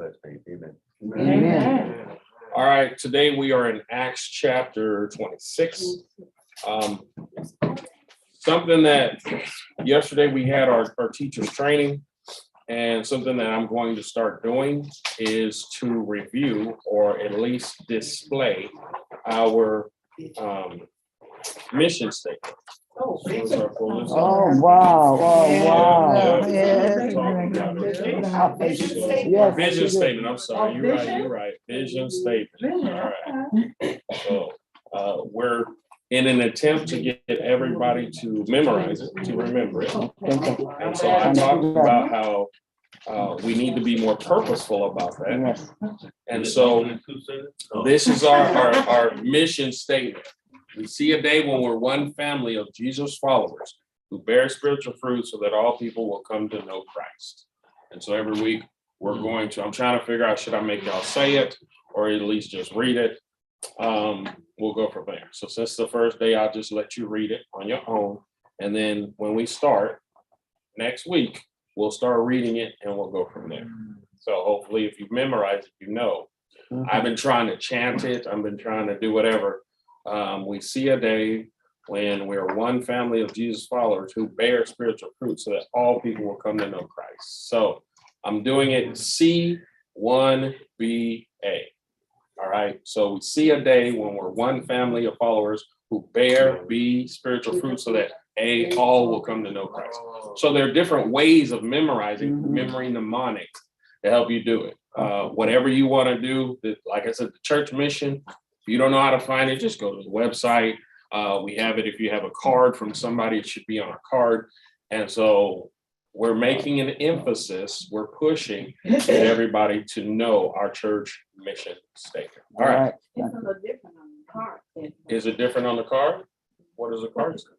that faith. Amen. Amen. All right, today we are in Acts chapter 26. Something that yesterday we had our teachers training, and something that I'm going to start doing is to review or at least display our mission statement. Oh, wow. Vision statement, I'm sorry, you're right. Vision statement. All right. So we're in an attempt to get everybody to memorize it, to remember it. And so I talked about how we need to be more purposeful about that. And so this is our mission statement. We see a day when we're one family of Jesus followers who bear spiritual fruit so that all people will come to know Christ. And so every week we're going to, I'm trying to figure out, should I make y'all say it or at least just read it? We'll go from there. So since the first day, I'll just let you read it on your own. And then when we start next week, we'll start reading it and we'll go from there. So hopefully if you memorize it, you know. I've been trying to chant it. I've been trying to do whatever. We see a day when we're one family of Jesus followers who bear spiritual fruit so that all people will come to know Christ. So I'm doing it C1BA. All right. So we see a day when we're one family of followers who bear B spiritual fruit so that A, all will come to know Christ. So there are different ways of memorizing, memory mnemonic to help you do it. Whatever you want to do, like I said, the church mission. If you don't know how to find it, just go to the website. We have it. If you have a card from somebody, it should be on a card. And so we're making an emphasis. We're pushing to get everybody to know our church mission statement. All right. It's a little different on the card. Is it different on the card? What does the card say?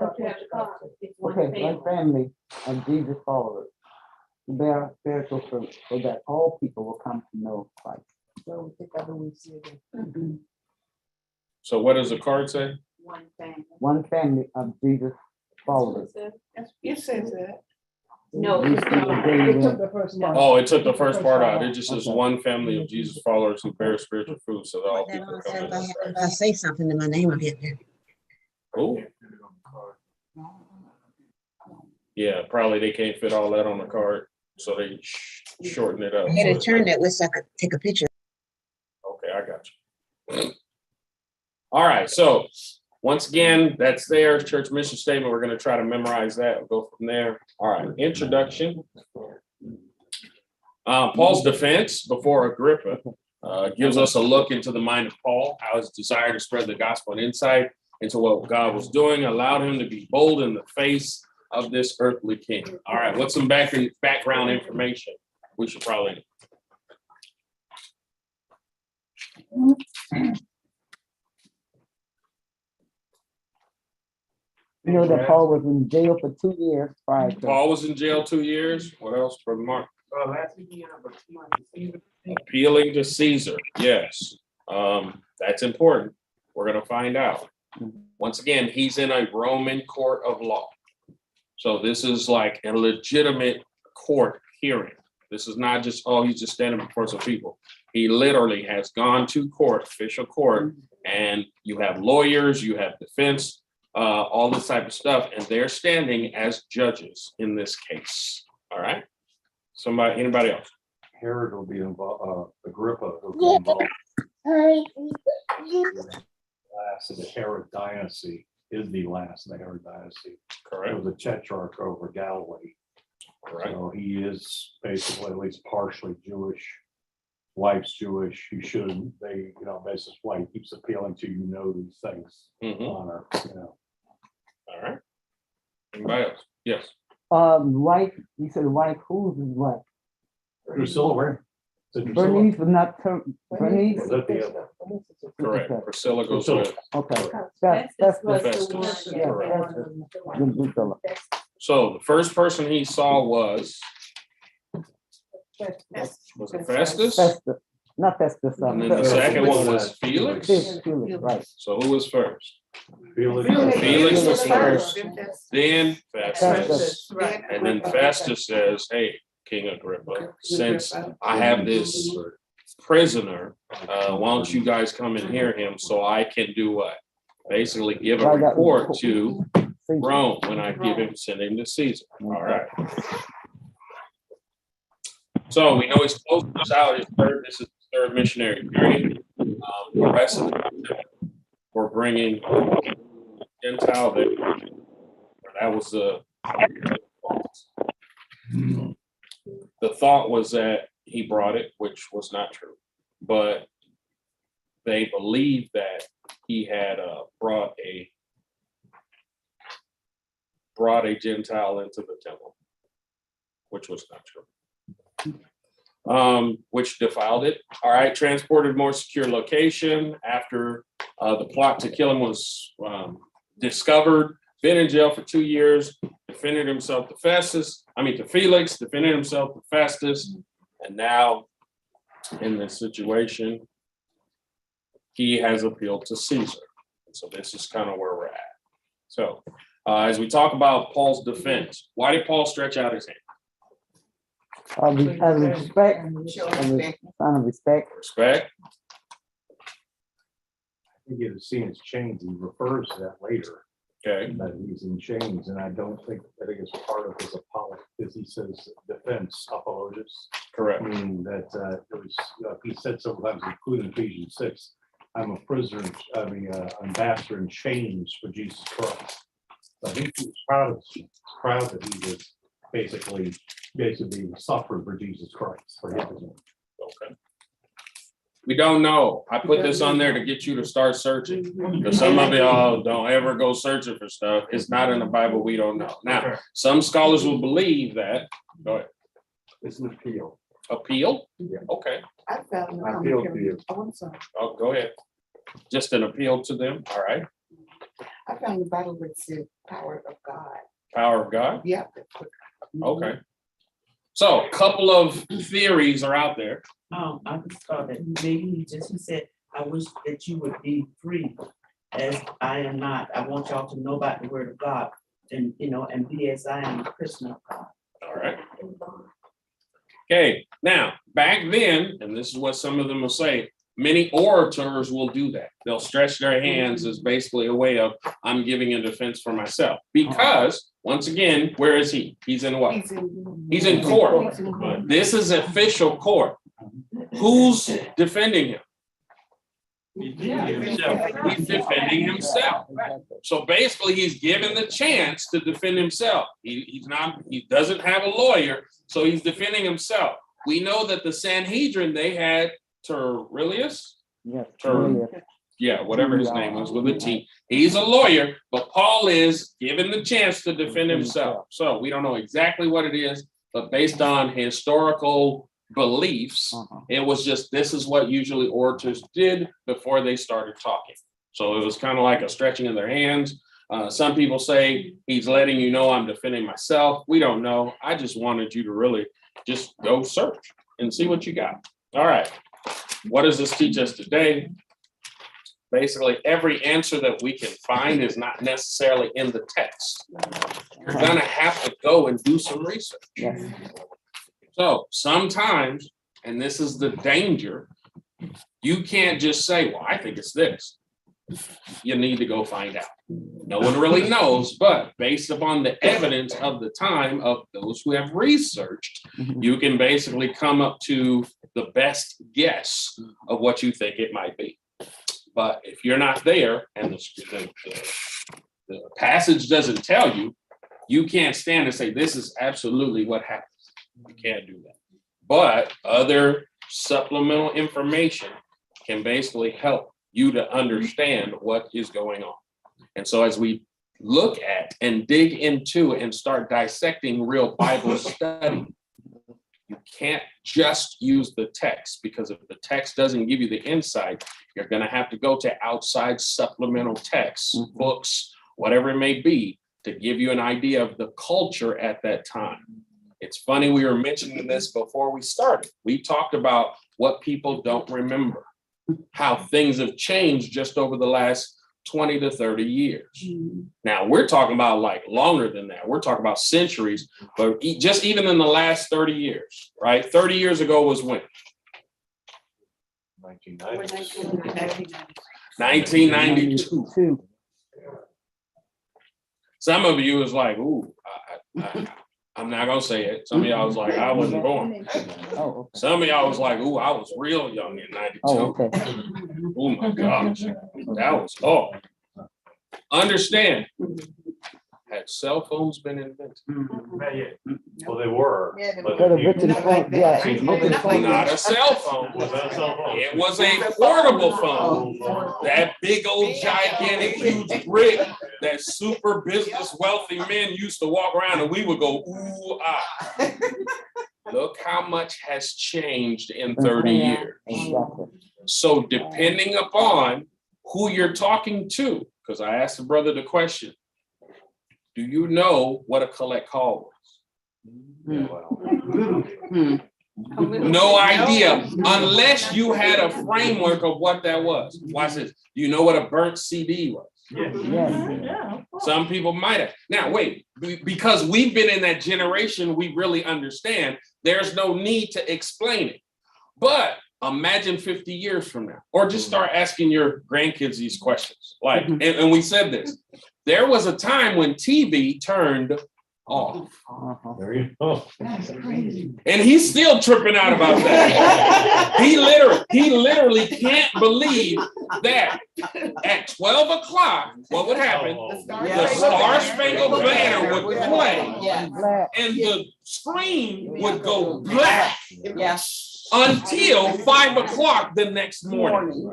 Okay, one family of Jesus followers who bear spiritual fruit so that all people will come to know Christ. So what does the card say? One family. One family of Jesus followers. It says that. No, No, it's not. It took the first Oh, it took the first part out. It just says one family of Jesus followers who bear spiritual fruit so that all That people all come says to know if Christ. I say something, then my name will get there. Oh. Yeah, probably they can't fit all that on the card, so they shorten it up. I had to turn that way so I could take a picture. Okay, I got you. All right, so once again, that's their church mission statement. We're going to try to memorize that and go from there. All right, introduction. Paul's defense before Agrippa gives us a look into the mind of Paul, how his desire to spread the gospel and insight into what God was doing allowed him to be bold in the face of this earthly king. All right, what's some background information we should probably know? You know that Paul was in jail for 2 years prior to. Paul was in jail 2 years. What else, Brother Mark? Appealing to Caesar. Yes, that's important. We're going to find out. Once again, he's in a Roman court of law. So this is like a legitimate court hearing. This is not just, oh, he's just standing before some people. He literally has gone to court, official court, and you have lawyers, you have defense, all this type of stuff, and they're standing as judges in this case. All right. Anybody else? Herod will be involved, Agrippa will be involved. Last of the Herod dynasty is the last of the Herod dynasty. Correct. It was a tetrarch over Galilee. All right. So he is basically at least partially Jewish. Wife's Jewish. He should, basically why he keeps appealing to these things. Honor, All right. Anybody else? Yes. Wife, you said wife, who's his wife? Priscilla, where? Bernice, but not Bernice. Was that the other? Correct. Okay. Priscilla goes with. Okay. That's the Festus. yeah, Correct. Priscilla. So the first person he saw was it Festus? Festus, not Festus. And then the second one was Felix. Felix, right. So who was first? Felix. Felix was first. That's Then Festus. Festus. right. And then Festus says, hey, King Agrippa, since I have this prisoner, why don't you guys come and hear him so I can do what? Basically give a report to Rome when I give him, send him to Caesar. All right. So we know he's closing us out. This is his third missionary journey. The rest of the we're bringing Gentile there. That was the thought was that he brought it, which was not true, but they believed that he had brought a Gentile into the temple, which was not true. Which defiled it. All right, transported more secure location after the plot to kill him was discovered. Been in jail for 2 years. Defended himself to Felix. Defended himself to Festus, and now in this situation, he has appealed to Caesar. So this is kind of where we're at. So as we talk about Paul's defense, why did Paul stretch out his hand? Out of respect, out of respect. Respect. I think you've seen his chains. He refers to that later, Okay. that he's in chains, and I think it's part of his apology, because he says defense, apologists, Correct. meaning that it was, he said several times, including Ephesians 6, I'm a prisoner, ambassador in chains for Jesus Christ. So I think he was proud that he was basically suffered for Jesus Christ, for his. Okay. We don't know. I put this on there to get you to start searching. Because some of y'all don't ever go searching for stuff. It's not in the Bible. We don't know. Now, some scholars will believe that. Go ahead. It's an appeal. Appeal? Yeah. Okay. I found I appeal to you. Oh, I'm sorry. Oh, go ahead. Just an appeal to them. All right. I found the Bible where it said power of God. Power of God. Yeah. Okay. So a couple of theories are out there. I just thought that maybe he said, I wish that you would be free as I am not. I want y'all to know about the word of God and, and be as I am a Christian of God. All right. Okay. Now, back then, and this is what some of them will say, many orators will do that. They'll stretch their hands as basically a way of, I'm giving a defense for myself. Because, once again, where is he? He's in what? He's in court. This is official court. Who's defending him? He's defending himself. So basically, he's given the chance to defend himself. He doesn't have a lawyer, so he's defending himself. We know that the Sanhedrin, they had Tertullius. Yes. Yeah, whatever his name was with a T. He's a lawyer, but Paul is given the chance to defend himself. So we don't know exactly what it is, but based on historical beliefs, it was just, this is what usually orators did before they started talking. So it was kind of like a stretching of their hands. Some people say he's letting you know I'm defending myself. We don't know. I just wanted you to really just go search and see what you got. All right. What does this teach us today? Basically, every answer that we can find is not necessarily in the text. You're going to have to go and do some research. Yes. So sometimes, and this is the danger, you can't just say, well, I think it's this. You need to go find out. No one really knows, but based upon the evidence of the time of those who have researched, you can basically come up to the best guess of what you think it might be. But if you're not there and the passage doesn't tell you, you can't stand and say, this is absolutely what happens. You can't do that. But other supplemental information can basically help you to understand what is going on. And so as we look at and dig into and start dissecting real Bible study, you can't just use the text, because if the text doesn't give you the insight, you're going to have to go to outside supplemental texts, books, whatever it may be, to give you an idea of the culture at that time. It's funny, we were mentioning this before we started. We talked about what people don't remember, how things have changed just over the last 20 to 30 years. Now we're talking about like longer than that. We're talking about centuries, but just even in the last 30 years, right? 30 years ago was when? 1992. Some of you was like, ooh, I'm not gonna say it. Some of y'all was like, I wasn't born. Oh, Some of y'all was like, ooh, I was real young in 92. okay. Oh my gosh, that was hard. Understand, had cell phones been invented? Well, they were. Yeah, they but Could have you- written phone, yeah. Not a cell phone. Was that a cell phone? It was a portable phone. That big old gigantic huge brick that super business wealthy men used to walk around and we would go, ooh, ah. Look how much has changed in 30 years. Exactly. So depending upon who you're talking to, because I asked the brother the question, do you know what a collect call was? Yeah, well, No idea, unless you had a framework of what that was. Watch this. Do you know what a burnt CD was? Yeah. Some people might have. Now, wait, because we've been in that generation, we really understand there's no need to explain it. But imagine 50 years from now, or just start asking your grandkids these questions. Like, and we said this, there was a time when TV turned off. Uh-huh. there you go. And he's still tripping out about that. He literally can't believe that at 12 o'clock, what would happen? The Star Spangled Banner would play Yeah. Black. and the screen would go black Yes. until 5 o'clock the next morning.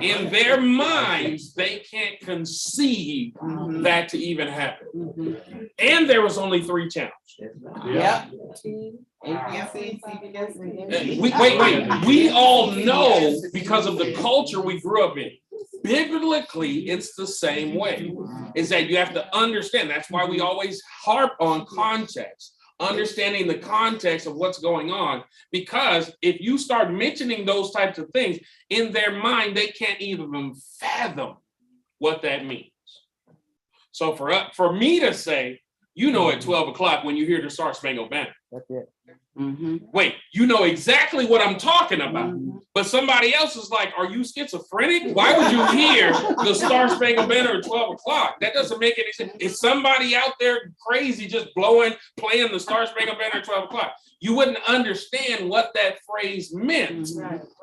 In their minds, they can't conceive that to even happen. And there was only 3 channels. Yep. ABC, CBS, and Wait. We all know because of the culture we grew up in. Biblically, it's the same way. Is that you have to understand. That's why we always harp on context. Understanding the context of what's going on, because if you start mentioning those types of things in their mind, they can't even fathom what that means. So for me to say, you know, at 12 o'clock when you hear the Star Spangled Banner, That's it. wait, you know exactly what I'm talking about. But somebody else is like, are you schizophrenic? Why would you hear the Star Spangled Banner at 12 o'clock? That doesn't make any sense. Is somebody out there crazy just playing the Star Spangled Banner at 12 o'clock? You wouldn't understand what that phrase meant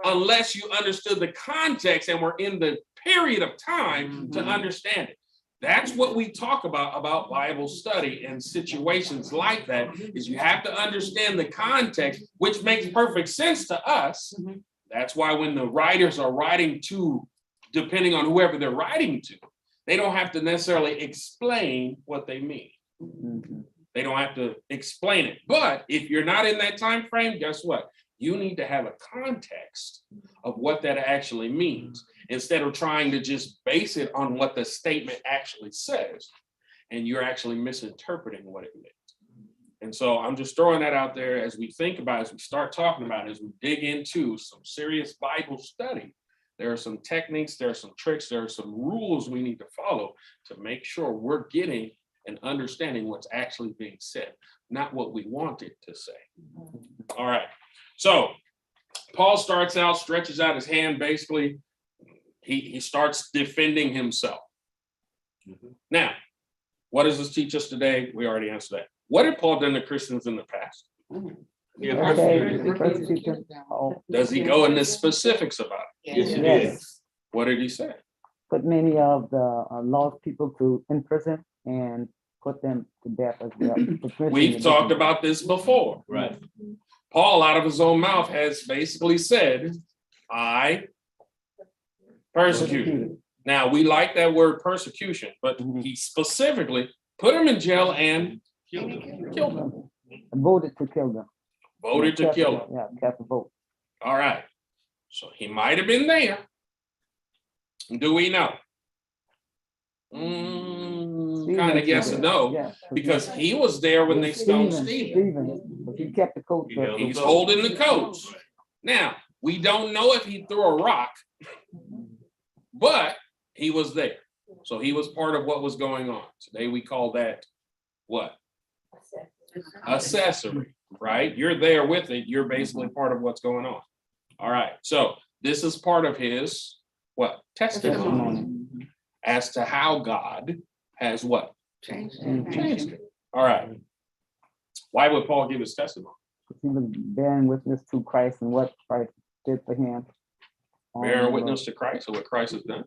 unless you understood the context and were in the period of time to understand it. That's what we talk about Bible study and situations like that, is you have to understand the context, which makes perfect sense to us. That's why when the writers are writing to, depending on whoever they're writing to, they don't have to necessarily explain what they mean. They don't have to explain it. But if you're not in that time frame, guess what? You need to have a context of what that actually means, instead of trying to just base it on what the statement actually says, and you're actually misinterpreting what it meant. And so I'm just throwing that out there as we think about, as we start talking about, as we dig into some serious Bible study. There are some techniques, there are some tricks, there are some rules we need to follow to make sure we're getting and understanding what's actually being said, not what we want it to say. All right. So Paul starts out, stretches out his hand, basically. He starts defending himself. Now, what does this teach us today? We already answered that. What had Paul done to Christians in the past? Persecution. Oh, Does he go into specifics about it? yes. What did he say? Put many of the lost people in prison and put them to death as well. We've talked about this before. Right. Paul, out of his own mouth, has basically said, I persecuted. Now, we like that word persecution, but he specifically put him in jail and killed him. Voted to kill them. Voted to kill him. Yeah, cast a vote. All right. So he might have been there. Do we know? Kind of yes and no, Yeah. because he was there when they stoned Stephen. But he kept the coat. He's holding the coats. Now, we don't know if he threw a rock, but He was there. So he was part of what was going on. Today we call that what? Accessory, right? You're there with it. You're basically part of what's going on. All right. So this is part of his what? Testimony as to how God has what? Changed Changed it. All right. Why would Paul give his testimony? He was bearing witness to Christ and what Christ did for him. Bearing witness to Christ or what Christ has done?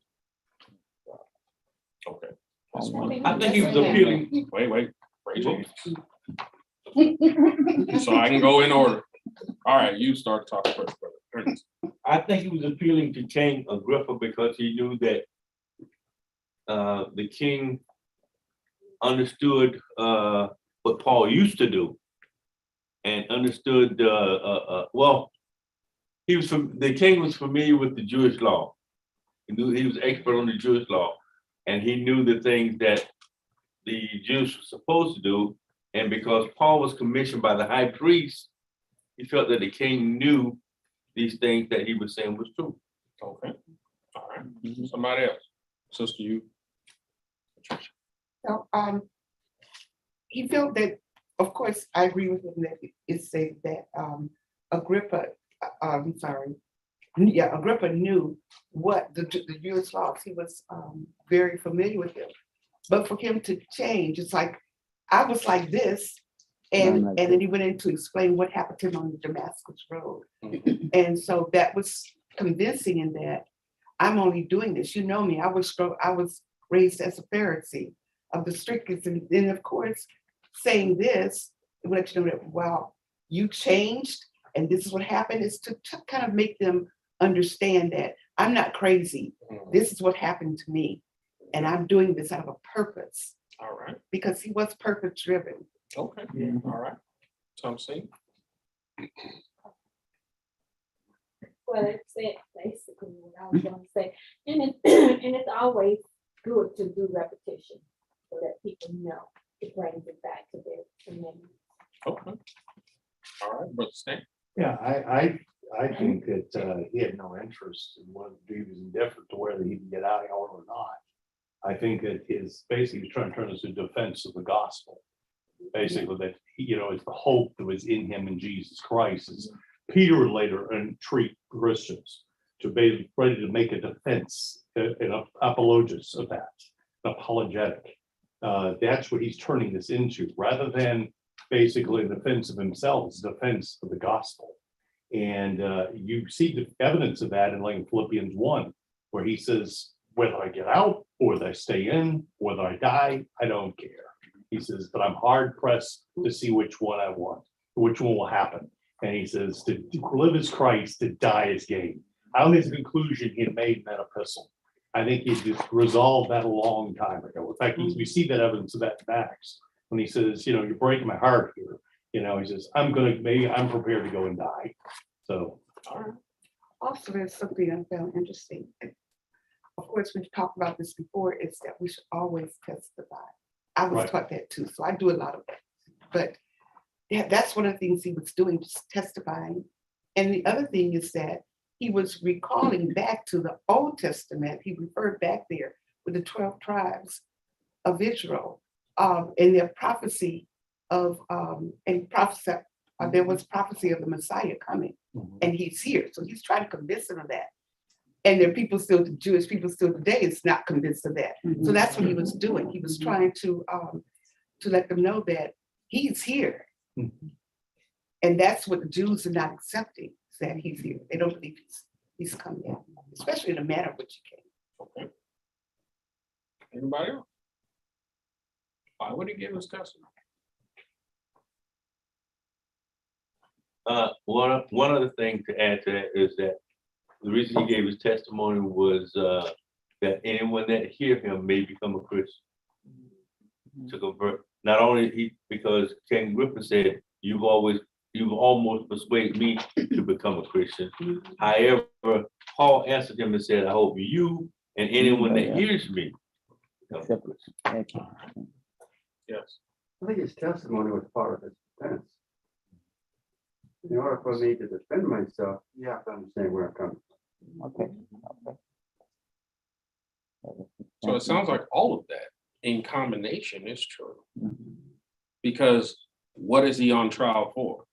Okay. That's fine. I think he was appealing. Wait. Rachel. So I can go in order. All right, you start talking first, brother. Ernest. I think he was appealing to King Agrippa because he knew that the king understood what Paul used to do and understood well, the king was familiar with the Jewish law. He was expert on the Jewish law, and he knew the things that the Jews were supposed to do. And because Paul was commissioned by the high priest, he felt that the king knew these things that he was saying was true. Okay. All right. Somebody else. Sister, you. So, he felt that, of course, I agree with him that it said that Agrippa knew what the Jewish laws. He was very familiar with them. But for him to change, it's like, I was like this, and then he went in to explain what happened to him on the Damascus Road. And so that was convincing in that I'm only doing this. You know me, I was raised as a Pharisee of the strictest. And then of course, saying this, it would let you know that, wow, you changed and this is what happened, is to kind of make them understand that I'm not crazy. This is what happened to me. And I'm doing this out of a purpose. All right. Because he was purpose driven. Okay. All right. Tom C. Well, it said basically what I was gonna say, and it, and it's always good to do repetition so that people know. It brings it back to their community. Okay. All right, brother Stan. Yeah, I think that he had no interest in whether he was indifferent to whether he can get out of or not. I think that basically he's trying to turn this into defense of the gospel. Basically, that it's the hope that was in him in Jesus Christ. As Peter would later treat Christians to be ready to make a defense, an apologus of that, an apologetic. That's what he's turning this into, rather than basically a defense of himself. It's a defense of the gospel. And you see the evidence of that in like Philippians 1, where he says, whether I get out or whether I stay in, whether I die, I don't care. He says, but I'm hard pressed to see which one I want, which one will happen. And he says, to live is Christ, to die is gain. I don't think it's a conclusion he had made in that epistle. I think he just resolved that a long time ago. In fact, we see that evidence of that in Acts when he says, you're breaking my heart here. He says, I'm prepared to go and die. So. Also, there's something I found interesting. Of course, we've talked about this before, is that we should always testify. I was taught that too, so I do a lot of that. But yeah, that's one of the things he was doing, just testifying. And the other thing is that he was recalling back to the Old Testament. He referred back there with the 12 tribes of Israel, and their prophecy of there was prophecy of the Messiah coming, and he's here. So he's trying to convince them of that. And there are people still, the Jewish people still today is not convinced of that. So that's what he was doing. He was trying to let them know that he's here. And that's what the Jews are not accepting, is that he's here. They don't believe he's coming in, especially in the manner which he came. Okay. Anybody else? Why would he give his testimony? One other thing to add to that is that the reason he gave his testimony was that anyone that hear him may become a Christian, to convert. Not only because King Agrippa said, you've almost persuaded me to become a Christian. However, Paul answered him and said, I hope you and anyone that hears me. Yes. I think his testimony was part of his defense. In order for me to defend myself, you have to understand where I'm coming from. Okay. So it sounds like all of that in combination is true. Because what is he on trial for?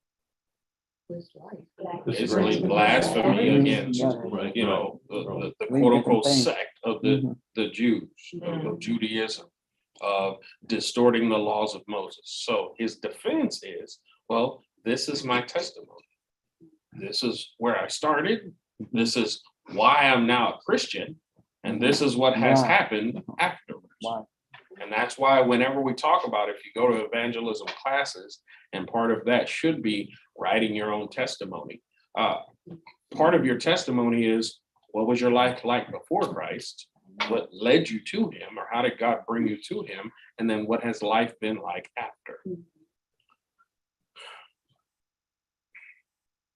That's right. Basically blasphemy against, you know, the quote unquote sect of the Jews, of Judaism, of distorting the laws of Moses. So his defense is, well, this is my testimony. This is where I started. This is why I'm now a Christian. And this is what has happened afterwards. And that's why whenever we talk about, if you go to evangelism classes, and part of that should be writing your own testimony. Part of your testimony is, what was your life like before Christ? What led you to him, or how did God bring you to him? And then what has life been like after?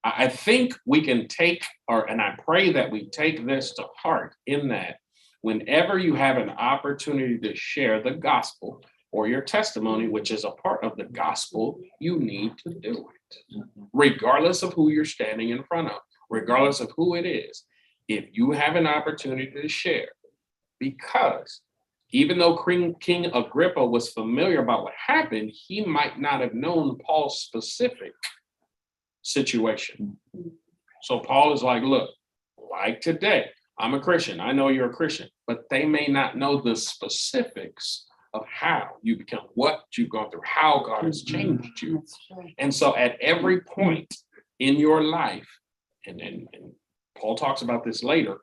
I think we can take, and I pray that we take this to heart, in that whenever you have an opportunity to share the gospel or your testimony, which is a part of the gospel, you need to do it, regardless of who you're standing in front of, regardless of who it is. If you have an opportunity to share, because even though King Agrippa was familiar about what happened, he might not have known Paul's specific situation. So Paul is like, look, like today, I'm a Christian. I know you're a Christian, but they may not know the specifics of how you become, what you've gone through, how God has changed you. And so at every point in your life, and Paul talks about this later,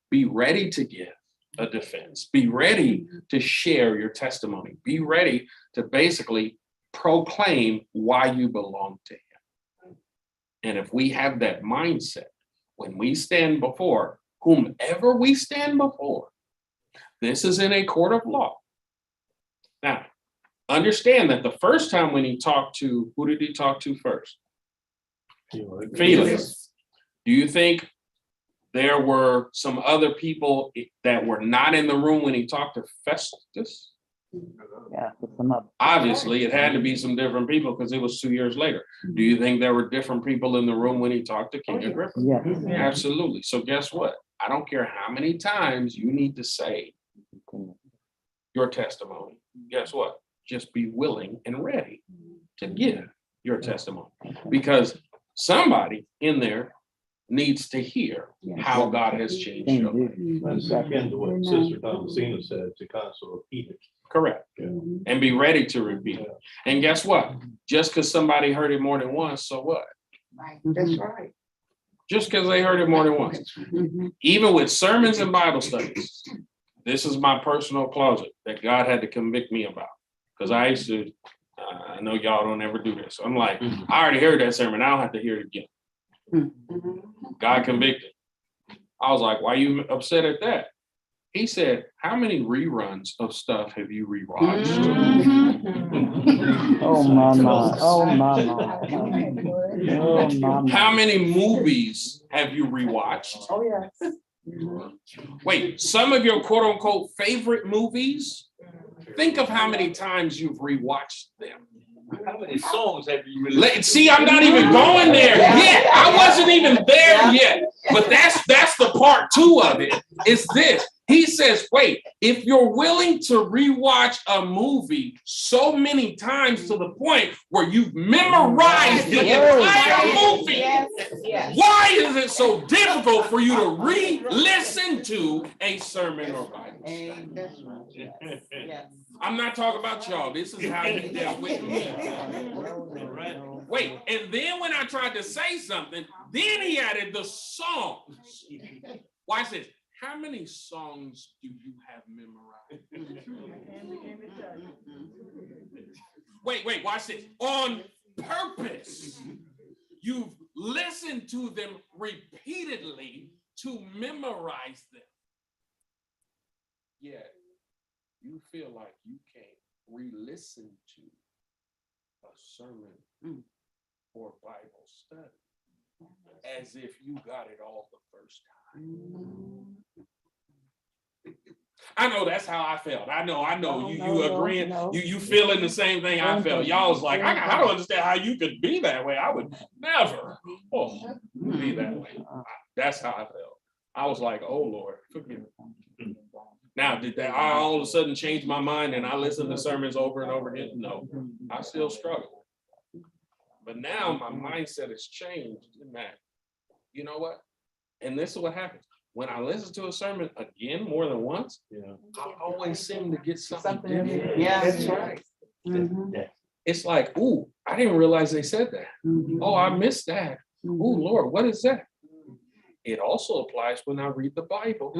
be ready to give a defense. Be ready to share your testimony. Be ready to basically proclaim why you belong to him. And if we have that mindset, when we stand before whomever we stand before, this is in a court of law. Now, understand that the first time when he talked to, who did he talk to first? Felix. Do you think there were some other people that were not in the room when he talked to Festus? Yeah, some other. Obviously, it had to be some different people because it was 2 years later. Do you think there were different people in the room when he talked to King Agrippa? Yeah. Absolutely. So guess what? I don't care how many times you need to say your testimony. Guess what? Just be willing and ready to give your testimony, because somebody in there needs to hear how God has changed your life. That's akin to what Sister Thomasina said, to constantly repeat it. Correct. And be ready to repeat it. And guess what? Just because somebody heard it more than once, so what? That's right. Just because they heard it more than once. Even with sermons and Bible studies, this is my personal closet that God had to convict me about. Because I used to, I know y'all don't ever do this. I'm like, I already heard that sermon. I don't have to hear it again. God convicted. I was like, why are you upset at that? He said, how many reruns of stuff have you rewatched? Oh, mama. Oh, mama. Oh, mama. How many movies have you rewatched? Oh, yes. Wait, some of your quote unquote favorite movies, think of how many times you've rewatched them. How many songs have you really? See, I'm not even going there yet. I wasn't even there yet. But that's the part two of it, is this. He says, wait, if you're willing to rewatch a movie so many times to the point where you've memorized the entire movie, why is it so difficult for you to re-listen to a sermon or Bible study? I'm not talking about y'all. This is how you dealt with me. Wait, and then when I tried to say something, then he added the songs. Watch this. How many songs do you have memorized? Wait, watch this. On purpose, you've listened to them repeatedly to memorize them. Yet, you feel like you can't re-listen to a sermon or Bible study as if you got it all the first time. I know that's how I felt. I know you agreeing, you feeling the same thing I felt. Y'all was like, I don't understand how you could be that way. I would never be that way. That's how I felt. I was like, oh Lord, forgive me. Now, did that I all of a sudden change my mind and I listen to sermons over and over again? No, I still struggle. But now my mindset has changed in that, you know what? And this is what happens. When I listen to a sermon again more than once, I always seem to get something different. Yeah, that's right. It's like, ooh, I didn't realize they said that. Oh, I missed that. Oh, Lord, what is that? It also applies when I read the Bible.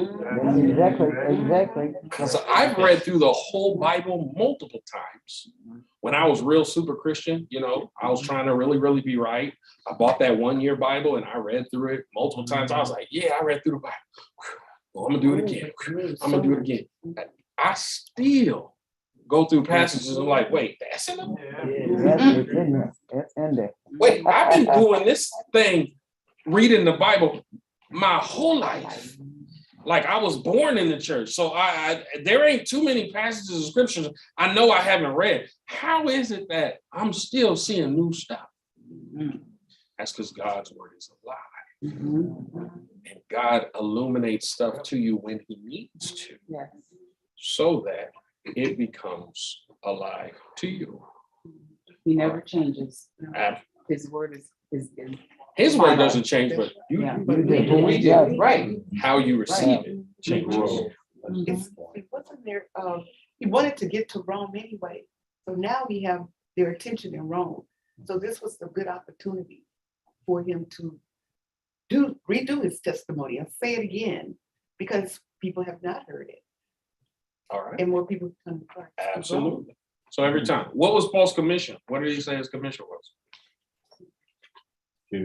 Exactly. Because I've read through the whole Bible multiple times. When I was real super Christian, you know, I was trying to really, really be right. I bought that 1-year Bible and I read through it multiple times. I was like, yeah, I read through the Bible. Well, I'm gonna do it again. I'm gonna do it again. I still go through passages and I'm like, wait, that's in them? It's in there. Wait, I've been doing this thing, reading the Bible my whole life. Like I was born in the church. So there ain't too many passages of scriptures I know I haven't read. How is it that I'm still seeing new stuff? That's because God's word is alive. And God illuminates stuff to you when he needs to. So that it becomes alive to you. He never changes. Ab- His word is His word doesn't change, but we do. Right. How you receive it changes. It wasn't there, he wanted to get to Rome anyway, so now we have their attention in Rome. So this was a good opportunity for him to redo his testimony and say it again, because people have not heard it. All right. And more people come to Christ. Absolutely. So every time, what was Paul's commission? What did he say his commission was?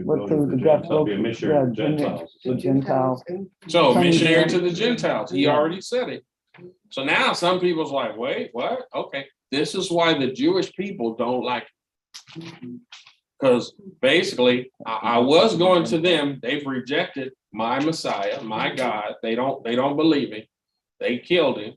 What to the gospel, Be a missionary to Gentiles. the Gentiles. So missionary to the Gentiles. He already said it. So now some people's like, wait, what? Okay. This is why the Jewish people don't like it. Because basically, I was going to them. They've rejected my Messiah, my God. They don't believe him. They killed him,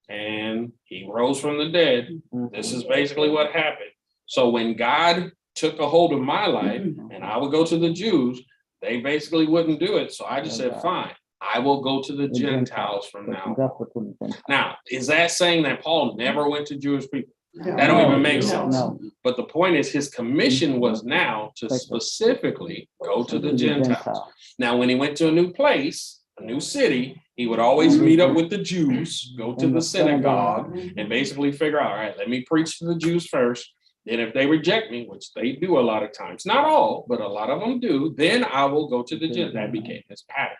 and he rose from the dead. This is basically what happened. So when God took a hold of my life and I would go to the Jews, they basically wouldn't do it. So I just said, fine, I will go to the Gentiles from now on. Now, is that saying that Paul never went to Jewish people? That don't even make sense. But the point is his commission was now to specifically go to the Gentiles. Now, when he went to a new place, a new city, he would always meet up with the Jews, go to the synagogue, and basically figure out, all right, let me preach to the Jews first. Then if they reject me, which they do a lot of times, not all, but a lot of them do, then I will go to the Gentiles. That became his pattern.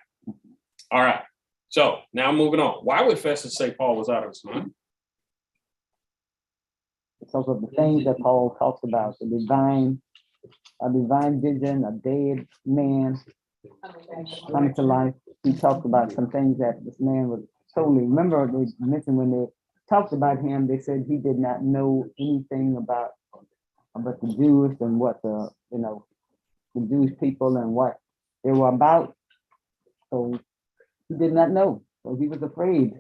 All right. So now moving on. Why would Festus say Paul was out of his mind? Because of the things that Paul talks about, a divine vision, a dead man coming to life. He talked about some things that this man was totally, remember they mentioned when they talked about him, they said he did not know anything about the Jews and what the Jewish people and what they were about. So he did not know. So he was afraid.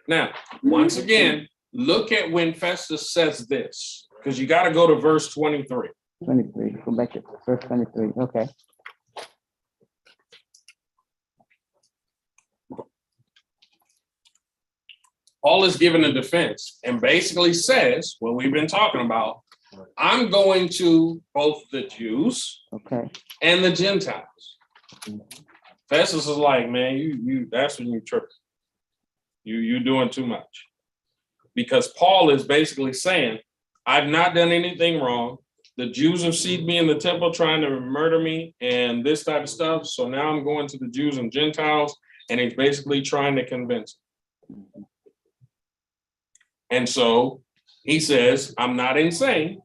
Now, once again, look at when Festus says this, because you got to go to verse 23. 23, go back to verse 23, okay. Paul is given a defense and basically says what we've been talking about. I'm going to both the Jews and the Gentiles. Festus is like, man, you that's when you trip. You're doing too much. Because Paul is basically saying, I've not done anything wrong. The Jews have seen me in the temple trying to murder me and this type of stuff. So now I'm going to the Jews and Gentiles, and he's basically trying to convince them. And so he says, I'm not insane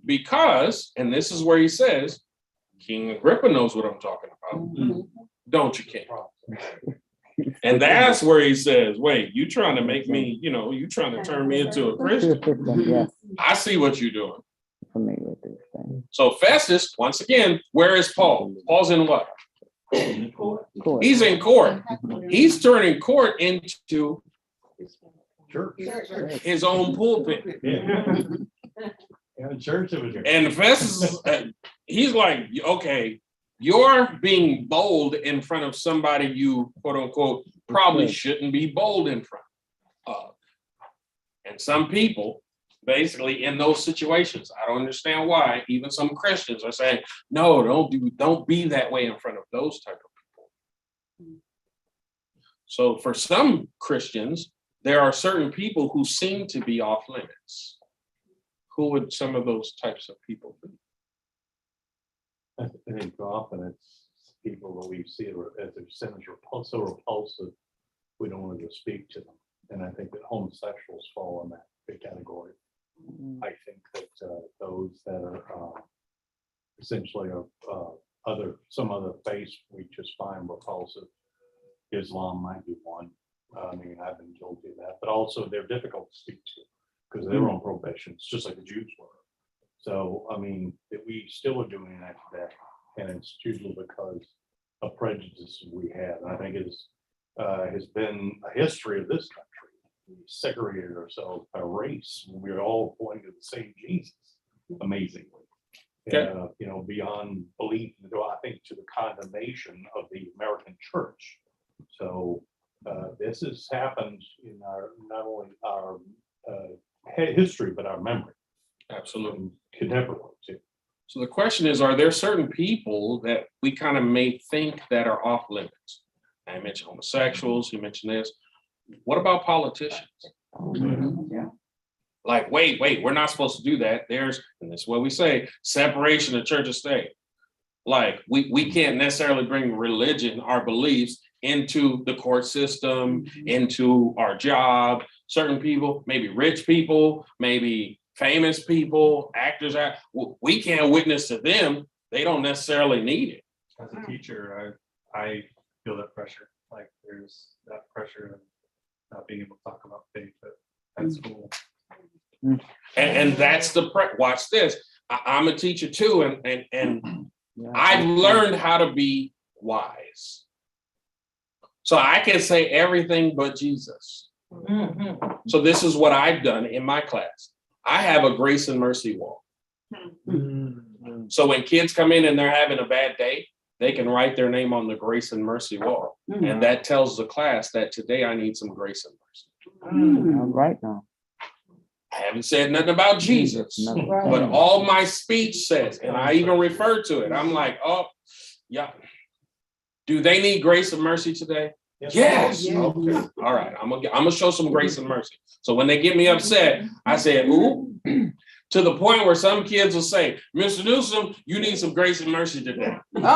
because, and this is where he says, King Agrippa knows what I'm talking about. Don't you, King? And that's where he says, wait, you trying to make me, you trying to turn me into a Christian. I see what you're doing. So Festus, once again, where is Paul? Paul's in what? He's in court. He's turning court into his own pulpit. Church over here. And Festus, he's like, okay, You're being bold in front of somebody you, quote unquote, probably shouldn't be bold in front of. And some people, basically in those situations, I don't understand why, even some Christians are saying, no, don't be that way in front of those type of people. So for some Christians, there are certain people who seem to be off limits. Who would some of those types of people be? I think often it's people that we see as their sin is so repulsive, we don't want to speak to them. And I think that homosexuals fall in that big category. I think that those that are essentially some other faith we just find repulsive. Islam might be one. I mean, I've been guilty of that, but also they're difficult to speak to because they're on probation. It's just like the Jews were. So, I mean, that we still are doing that today, and it's usually because of prejudices we have. And I think it has been a history of this country. We segregated ourselves by race. We're all pointing to the same Jesus, amazingly. Okay. Beyond belief, I think to the condemnation of the American church. So this has happened in not only our history, but our memory. Absolutely. Contemporary too. So the question is, are there certain people that we kind of may think that are off limits? I mentioned homosexuals, you mentioned this. What about politicians? Yeah. Like, wait, we're not supposed to do that. And that's what we say, separation of church and state. Like, we can't necessarily bring religion, our beliefs, into the court system, into our job. Certain people, maybe rich people, maybe famous people, actors, we can't witness to them. They don't necessarily need it. As a teacher, I feel that pressure. Like there's that pressure of not being able to talk about faith at school. And that's watch this. I'm a teacher too, and I've learned how to be wise. So I can say everything but Jesus. So this is what I've done in my class. I have a grace and mercy wall. So when kids come in and they're having a bad day, they can write their name on the grace and mercy wall. And that tells the class that today I need some grace and mercy. All right now. I haven't said nothing about Jesus, but all my speech says, and I even refer to it. I'm like, oh, yeah. Do they need grace and mercy today? Yes. Okay. All right. I'm gonna show some grace and mercy. So when they get me upset, I say, ooh, to the point where some kids will say, Mr. Newsom, you need some grace and mercy today. And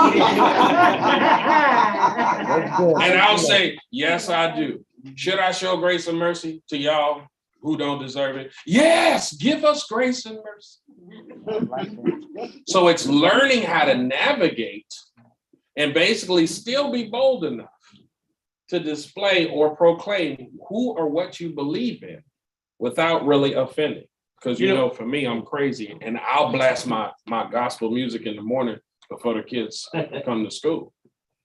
I'll say, yes, I do. Should I show grace and mercy to y'all who don't deserve it? Yes, give us grace and mercy. So it's learning how to navigate and basically still be bold enough to display or proclaim who or what you believe in without really offending. Because for me, I'm crazy, and I'll blast my gospel music in the morning before the kids come to school.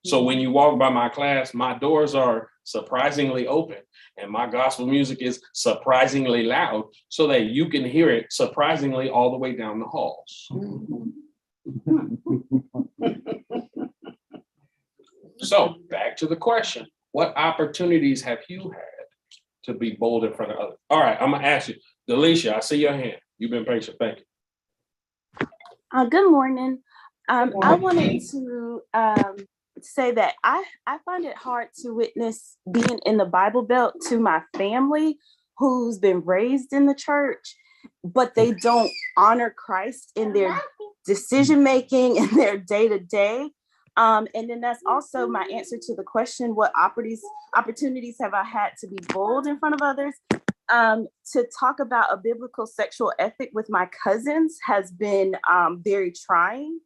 So when you walk by my class, my doors are surprisingly open, and my gospel music is surprisingly loud so that you can hear it surprisingly all the way down the halls. So back to the question, what opportunities have you had to be bold in front of others? All right, I'm gonna ask you, Delisha, I see your hand. You've been patient, thank you. Good morning. I wanted to say that I find it hard to witness being in the Bible Belt to my family who's been raised in the church, but they don't honor Christ in their decision-making and their day-to-day. And then that's also my answer to the question, what opportunities have I had to be bold in front of others? To talk about a biblical sexual ethic with my cousins has been very trying.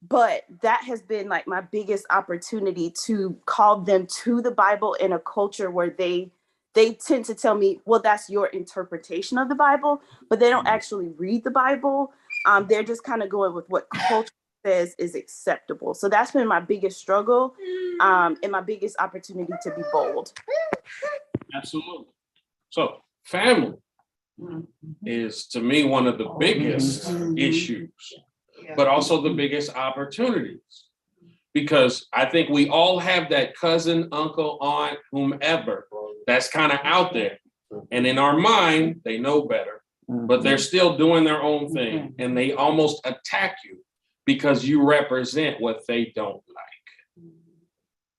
But that has been like my biggest opportunity to call them to the Bible in a culture where they tend to tell me, well, that's your interpretation of the Bible, but they don't actually read the Bible. They're just kind of going with what culture says is acceptable. So that's been my biggest struggle and my biggest opportunity to be bold. Absolutely. So family is to me one of the biggest issues. but also the biggest opportunities. Because I think we all have that cousin, uncle, aunt, whomever that's kind of out there. And in our mind, they know better, but they're still doing their own thing. And they almost attack you because you represent what they don't like.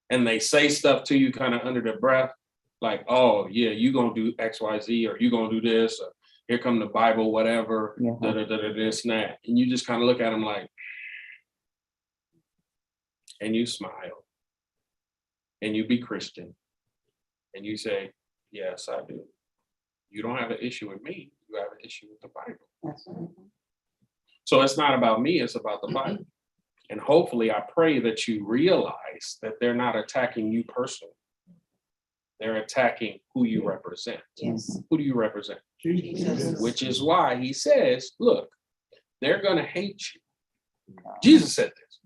And they say stuff to you kind of under their breath, like, oh, yeah, you going to do X, Y, Z, or you going to do this, or here come the Bible, whatever, this and that. And you just kind of look at them like, and you smile, and you be Christian, and you say, yes, I do. You don't have an issue with me, you have an issue with the Bible. That's right. So it's not about me, it's about the Bible. And hopefully I pray that you realize that they're not attacking you personally. They're attacking who you represent. Yes. Who do you represent? Jesus. Which is why he says, look, they're gonna hate you. Jesus said this,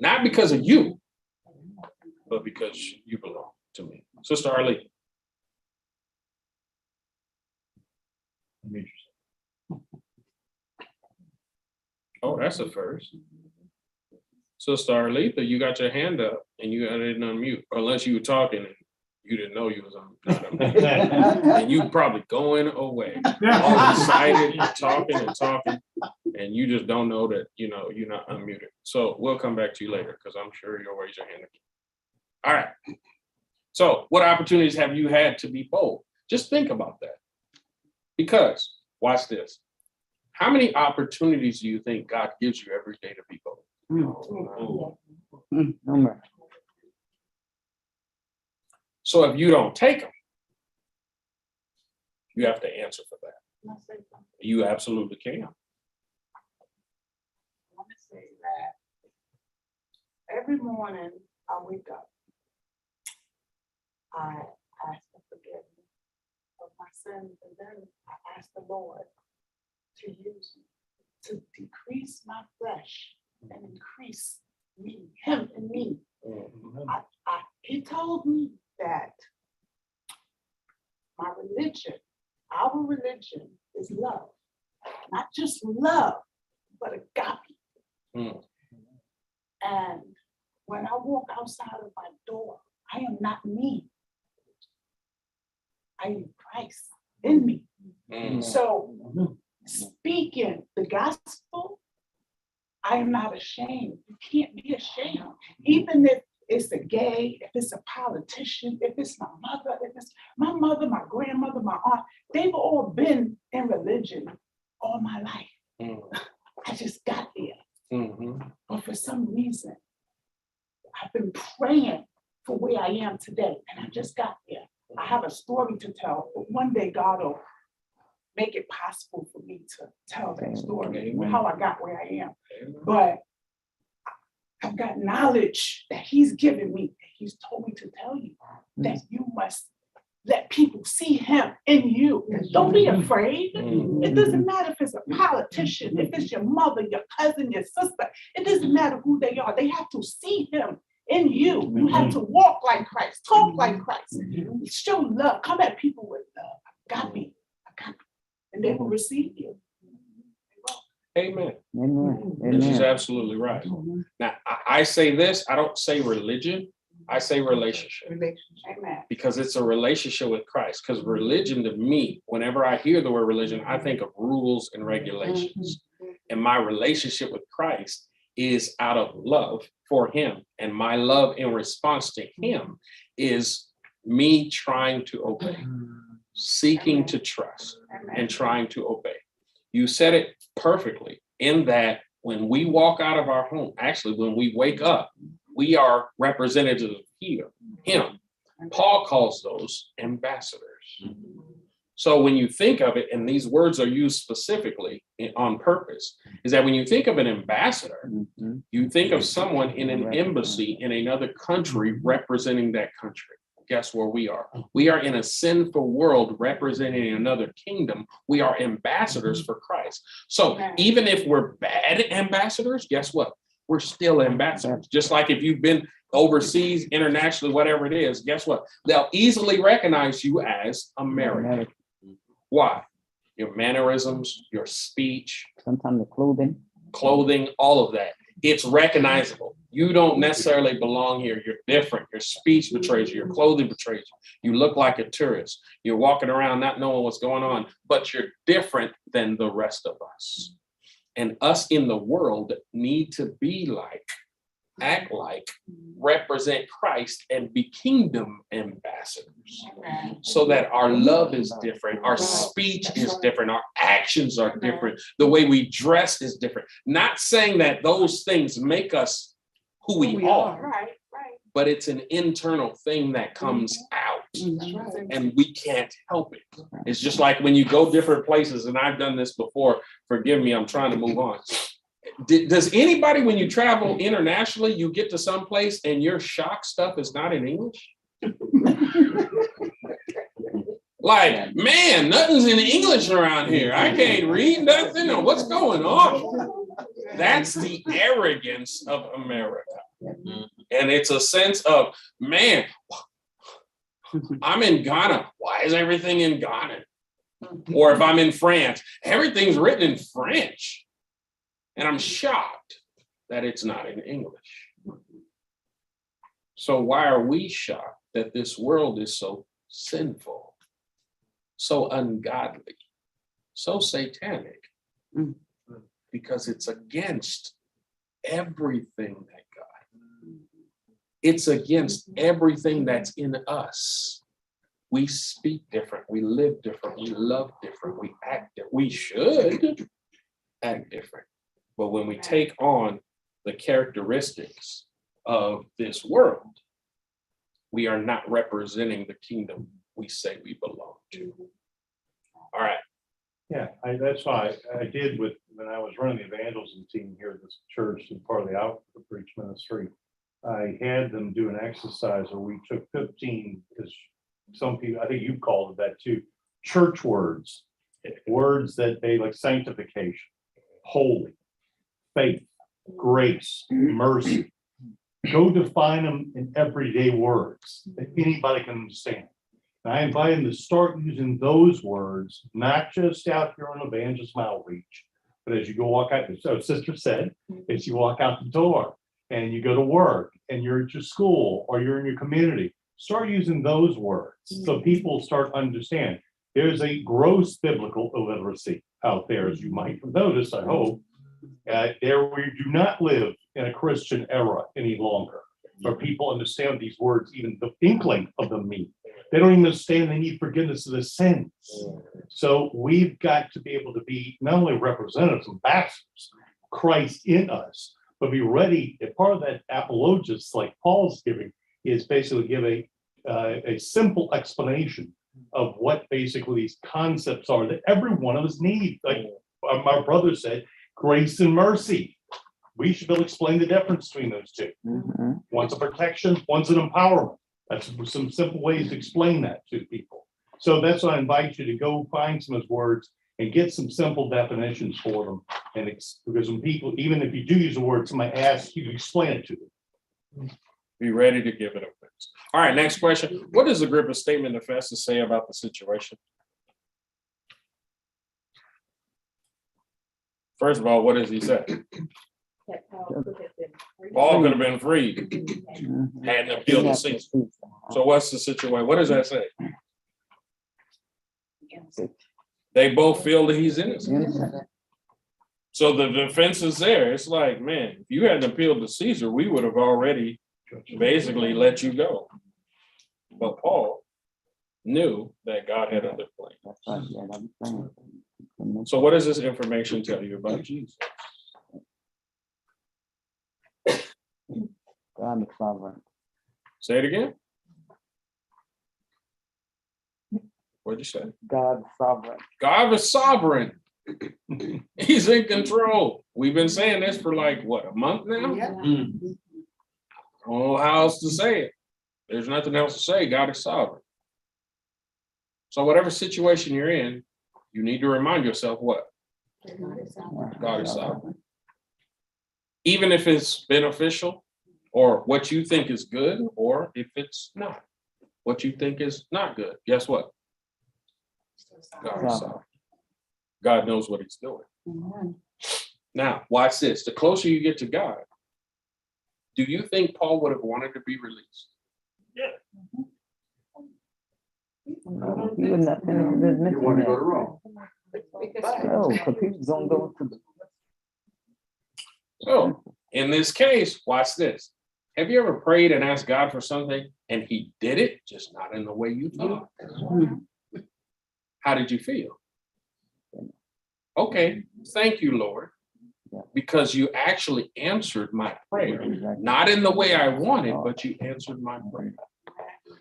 not because of you, but because you belong to me. Sister Arlene. Oh, that's a first. Sister Arletha, you got your hand up and you didn't unmute, unless you were talking and you didn't know you was on. And you probably going away, all excited, and talking, and you just don't know that, you're not unmuted. So we'll come back to you later, because I'm sure you'll raise your hand again. All right. So what opportunities have you had to be bold? Just think about that. Because, watch this. How many opportunities do you think God gives you every day to be bold? So if you don't take them, you have to answer for that. You absolutely can. Let me say that every morning I wake up, I ask for forgiveness of my sins, and then I ask the Lord to use me, to decrease my flesh and increase me, him and me. He told me that my religion, our religion is love. Not just love, but agape. And when I walk outside of my door, I am not me. I am Christ in me. So speaking the gospel, I am not ashamed. You can't be ashamed. Even if it's a gay, if it's a politician, if it's my mother, if it's my mother, my grandmother, my aunt, they've all been in religion all my life. I just got there. But for some reason, I've been praying for where I am today, and I just got there. I have a story to tell, but one day God will make it possible for me to tell that story, how I got where I am. But I've got knowledge that he's given me. He's told me to tell you that you must let people see him in you. Don't be afraid. It doesn't matter if it's a politician, if it's your mother, your cousin, your sister. It doesn't matter who they are. They have to see him in you. You have to walk like Christ, talk like Christ, show love, come at people with love. I got me. And they will receive you. Amen. This is absolutely right. Now, I say this, I don't say religion, I say relationship. Amen. Because it's a relationship with Christ. Because religion to me, whenever I hear the word religion, I think of rules and regulations. And my relationship with Christ is out of love for him. And my love in response to him is me trying to obey, seeking to trust, and trying to obey. You said it perfectly in that when we walk out of our home, actually, when we wake up, we are representatives of him. Paul calls those ambassadors. So when you think of it, and these words are used specifically on purpose, is that when you think of an ambassador, you think of someone in an embassy in another country representing that country. Guess where we are? We are in a sinful world representing another kingdom. We are ambassadors for Christ. So even if we're bad ambassadors, guess what? We're still ambassadors. Just like if you've been overseas, internationally, whatever it is, guess what? They'll easily recognize you as American. Why? Your mannerisms, your speech. Sometimes the clothing. clothing, all of that. It's recognizable. You don't necessarily belong here. You're different. Your speech betrays you. Your clothing betrays you. You look like a tourist. You're walking around not knowing what's going on, but you're different than the rest of us. And us in the world need to be like, act like, represent Christ, and be kingdom ambassadors. So that our love is different, our speech is different, our actions are different, the way we dress is different. Not saying that those things make us who we are, Right. but it's an internal thing that comes out, That's right. and we can't help it. It's just like when you go different places, and I've done this before, forgive me, I'm trying to move on. Does anybody, when you travel internationally, you get to some place and your shock stuff is not in English? Like, man, nothing's in English around here. I can't read nothing, or what's going on? That's the arrogance of America. And it's a sense of, man, I'm in Ghana. Why is everything in Ghana? Or if I'm in France, everything's written in French. And I'm shocked that it's not in English. So why are we shocked that this world is so sinful, so ungodly, so satanic? Because it's against everything that God, it's against everything that's in us. We speak different, we live different, we love different, we act different. We should act different. But when we take on the characteristics of this world, we are not representing the kingdom we say we belong to. All right. Yeah, that's why I did when I was running the evangelism team here at this church and part of the outreach ministry. I had them do an exercise where we took 15, because some people, I think you called it that too, church words that they like: sanctification, holy, faith, grace, mercy. Go define them in everyday words that anybody can understand. And I invite them to start using those words, not just out here on evangelism outreach, but as you go walk out, so sister said, as you walk out the door and you go to work and you're at your school or you're in your community, start using those words so people start understand. There's a gross biblical illiteracy out there, as you might have noticed, I hope. There we do not live in a Christian era any longer, where people understand these words, even the inkling of them mean. They don't even understand they need forgiveness of the sins. So we've got to be able to be not only representatives, ambassadors, Christ in us, but be ready. And part of that apologist, like Paul's giving, is basically give a simple explanation of what basically these concepts are that every one of us need. Like my brother said, grace and mercy. We should be able to explain the difference between those two. One's a protection, one's an empowerment. That's some simple ways to explain that to people. So that's why I invite you to go find some of those words and get some simple definitions for them. And because when people, even if you do use a word, somebody asks you to explain it to them. Be ready to give it offense. All right, next question. What does Agrippa's statement of Festus say about the situation? First of all, what does he say? Paul could have been freed, hadn't appealed to Caesar. So what's the situation? What does that say? They both feel that he's innocent. So the defense is there. It's like, man, if you hadn't appealed to Caesar, we would have already basically let you go. But Paul knew that God had other plans. So what does this information tell you about Jesus? God is sovereign. Say it again. What'd you say? God is sovereign. God is sovereign. He's in control. We've been saying this for like, what, a month now? Yeah. I don't know how else to say it. There's nothing else to say. God is sovereign. So whatever situation you're in, you need to remind yourself what? God is sovereign. Even if it's beneficial, or what you think is good, or if it's not, what you think is not good, guess what? God is sovereign. God knows what he's doing. Now, watch this. The closer you get to God, do you think Paul would have wanted to be released? He would not finish his You mission want to go yet. to Rome. No, because he was gonna go to the. So in this case, watch this. Have you ever prayed and asked God for something and he did it, just not in the way you thought? How did you feel? Okay, thank you, Lord, because you actually answered my prayer, not in the way I wanted, but you answered my prayer.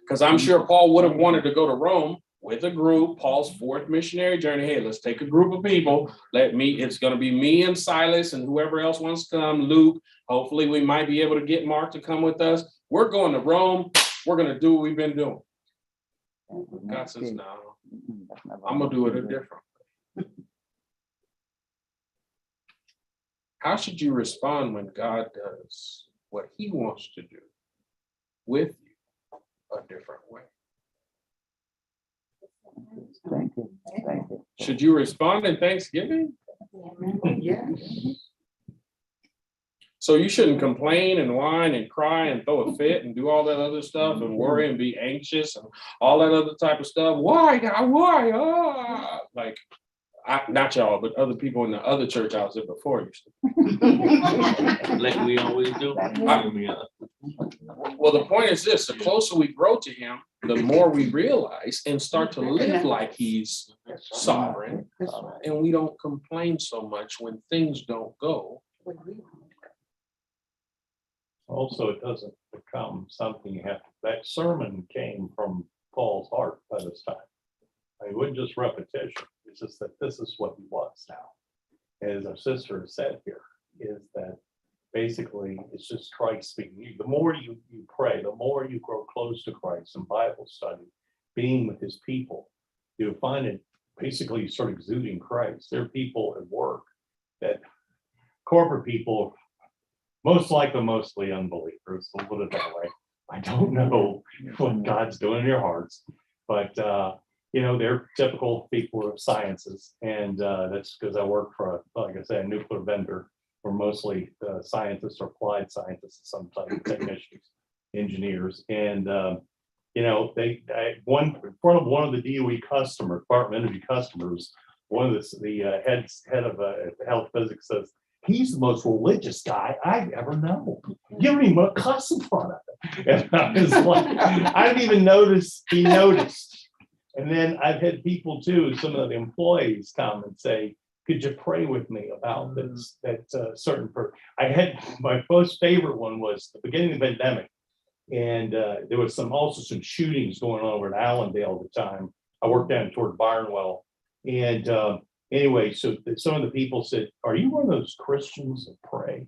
Because I'm sure Paul would have wanted to go to Rome with a group, Paul's fourth missionary journey. Hey, let's take a group of people. It's going to be me and Silas and whoever else wants to come, Luke. Hopefully we might be able to get Mark to come with us. We're going to Rome. We're going to do what we've been doing. God says, no, I'm going to do it a different way. How should you respond when God does what he wants to do with you a different way? Thank you, thank you. Should you respond in thanksgiving? Yeah. So you shouldn't complain and whine and cry and throw a fit and do all that other stuff and worry and be anxious and all that other type of stuff. Why, God, why? Like, not y'all, but other people in the other church I was in before used to. Like we always do. Well, the point is this: the closer we grow to him, the more we realize and start to live like he's sovereign, and we don't complain so much when things don't go. Also, it doesn't become something you have to, that sermon came from Paul's heart by this time. It wasn't just repetition. It's just that this is what he was now. As our sister said here, is that basically it's just Christ speaking. The more you pray, the more you grow close to Christ in Bible study, being with his people, you find it basically sort of exuding Christ. There are people at work that corporate people, mostly unbelievers, we'll put it that way. I don't know what God's doing in your hearts, but they're typical people of sciences, and that's because I work for, like I said, a nuclear vendor. We're mostly scientists or applied scientists, sometimes technicians, engineers, and in front of one of the DOE customers, Department of Energy customers, one of the head of health physics says, he's the most religious guy I've ever known. You don't even cuss in front of him. And I was like, I didn't even notice he noticed. And then I've had people too, some of the employees come and say, could you pray with me about this, certain person? I had, my most favorite one was the beginning of the pandemic. And there was also some shootings going on over in Allendale at the time. I worked down toward Barnwell. And anyway, so some of the people said, are you one of those Christians that pray?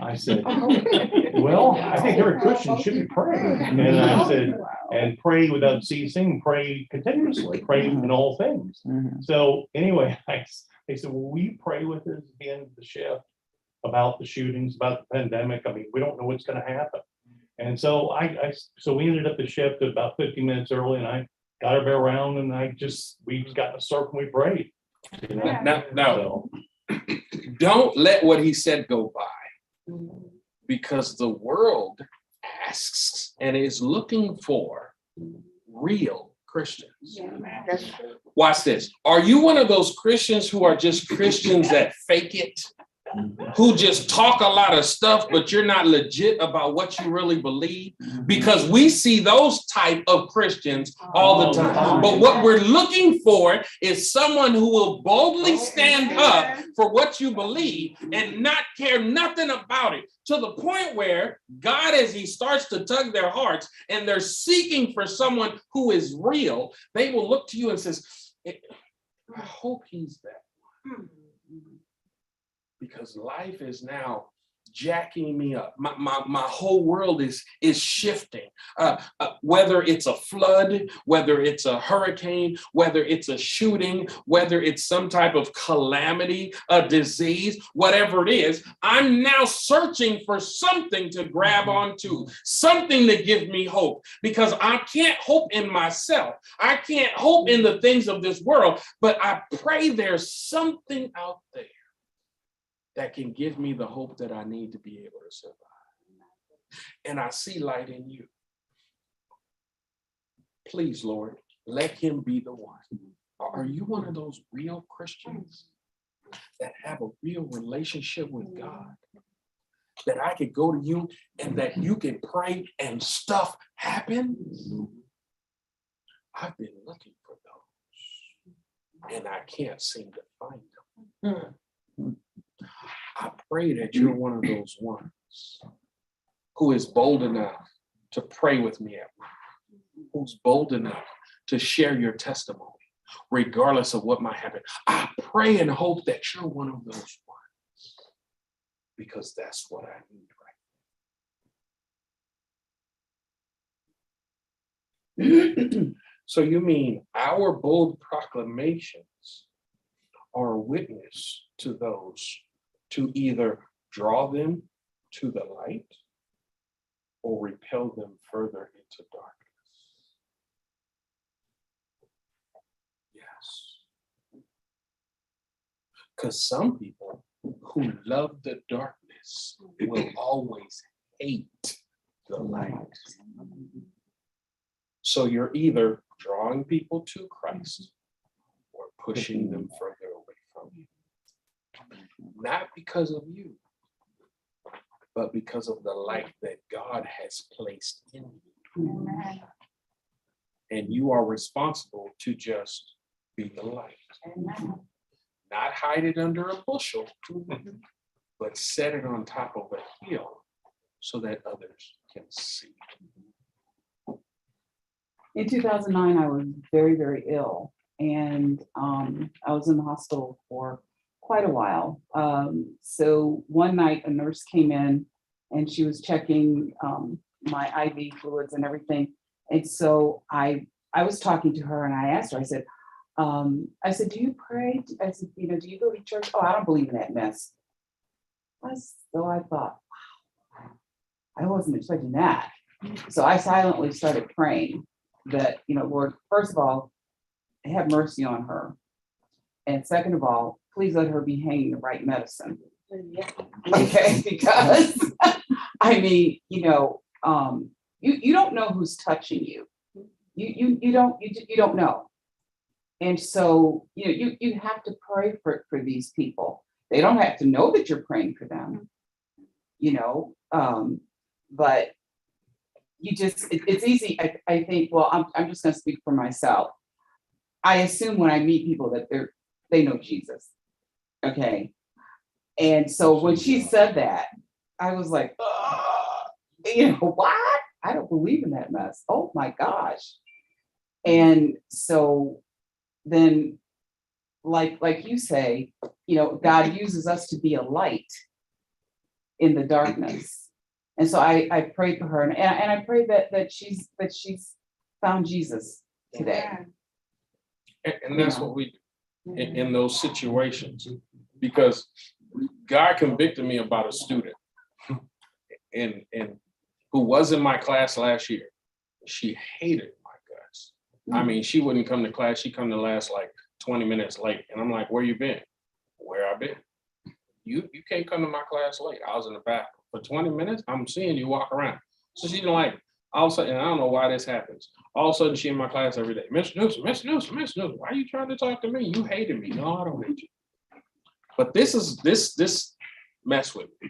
I said, well, I think every Christian should be praying. And I said, and pray without ceasing, pray continuously, pray in all things. So anyway, I said, well, will you pray with us at the end of the shift about the shootings, about the pandemic? I mean, we don't know what's going to happen. And so so we ended up the shift about 50 minutes early, and I got her around, and we got in a circle, and we prayed. Now, don't let what he said go by, because the world asks and is looking for real Christians. Watch this. Are you one of those Christians who are just Christians that fake it? Who just talk a lot of stuff, but you're not legit about what you really believe? Because we see those type of Christians all the time. But what we're looking for is someone who will boldly stand up for what you believe and not care nothing about it, to the point where God, as he starts to tug their hearts and they're seeking for someone who is real, they will look to you and says, I hope he's that one. Because life is now jacking me up. My whole world is shifting. Whether it's a flood, whether it's a hurricane, whether it's a shooting, whether it's some type of calamity, a disease, whatever it is, I'm now searching for something to grab onto, something to give me hope, because I can't hope in myself. I can't hope in the things of this world, but I pray there's something out there that can give me the hope that I need to be able to survive. And I see light in you. Please, Lord, let him be the one. Are you one of those real Christians that have a real relationship with God? That I could go to you and that you can pray and stuff happens? I've been looking for those and I can't seem to find them. I pray that you're one of those ones who is bold enough to pray with me at work, who's bold enough to share your testimony, regardless of what might happen. I pray and hope that you're one of those ones, because that's what I need right now. So you mean our bold proclamations are a witness to those to either draw them to the light or repel them further into darkness? Yes. Because some people who love the darkness will always hate the light. So you're either drawing people to Christ or pushing them further away from you. Not because of you, but because of the light that God has placed in you. And you are responsible to just be the light. Not hide it under a bushel, but set it on top of a hill so that others can see. In 2009, I was very, very ill, and I was in the hospital for quite a while. So one night, a nurse came in, and she was checking my IV fluids and everything. And so I was talking to her, and I asked her. I said, "Do you pray?" I said, "Do you go to church?" "Oh, I don't believe in that mess." So I thought, wow, I wasn't expecting that. So I silently started praying that, Lord, first of all, have mercy on her. And second of all, please let her be hanging the right medicine. Okay, because you don't know who's touching you. You don't know. And so, you have to pray for these people. They don't have to know that you're praying for them, but it's easy. I think, well, I'm just going to speak for myself. I assume when I meet people that they know Jesus. Okay. And so when she said that, I was like, what? I don't believe in that mess. Oh my gosh. And so then, like you say, God uses us to be a light in the darkness. And so I prayed for her, and I pray that she's found Jesus today. And that's what we do in those situations, because God convicted me about a student and who was in my class last year. She hated my guts. I mean, she wouldn't come to class. She'd come to class like 20 minutes late. And I'm like, where you been? Where I been? You can't come to my class late. I was in the bathroom for 20 minutes. I'm seeing you walk around. So she's like, all of a sudden, and I don't know why this happens. All of a sudden, she in my class every day. Mr. Newsom, why are you trying to talk to me? You hated me. No, I don't hate you. But this mess with me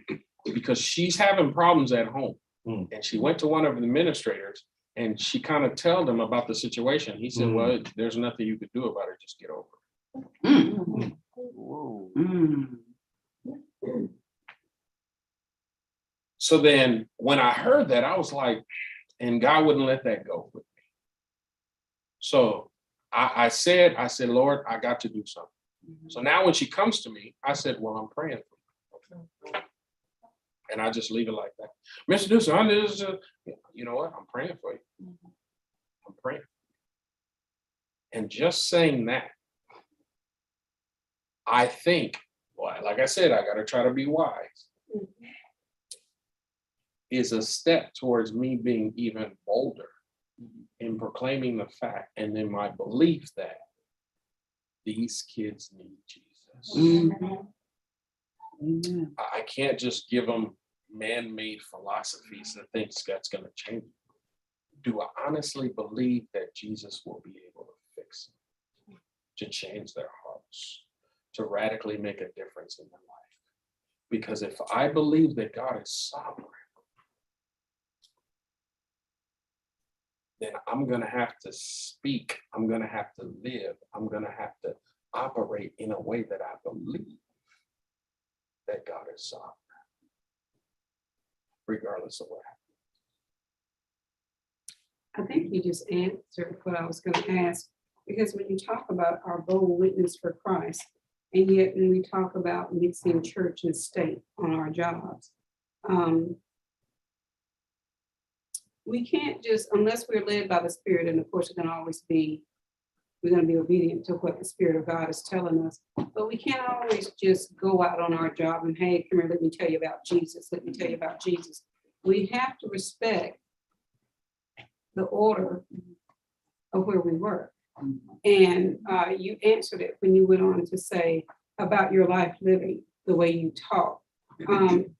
because she's having problems at home. And she went to one of the administrators and she kind of told him about the situation. He said, well, there's nothing you could do about it. Just get over it. So then when I heard that, I was like, and God wouldn't let that go with me. So I said, Lord, I got to do something. So now when she comes to me, I said, well, I'm praying for you. And I just leave it like that. Mr. Newsom, you know what? I'm praying for you. I'm praying. And just saying that, I think, well, like I said, I got to try to be wise, is a step towards me being even bolder in proclaiming the fact and in my belief that these kids need Jesus. Amen. I can't just give them man-made philosophies that thinks that's gonna change. Do I honestly believe that Jesus will be able to fix it, to change their hearts, to radically make a difference in their life? Because if I believe that God is sovereign, then I'm gonna have to speak, I'm gonna have to live, I'm gonna have to operate in a way that I believe that God is sovereign, regardless of what happens. I think you just answered what I was going to ask, because when you talk about our bold witness for Christ, and yet when we talk about mixing church and state on our jobs, we can't just, unless we're led by the Spirit, and of course we're going to be obedient to what the Spirit of God is telling us, but we can't always just go out on our job and, hey, come here, let me tell you about Jesus, let me tell you about Jesus. We have to respect the order of where we work. And you answered it when you went on to say about your life living, the way you talk.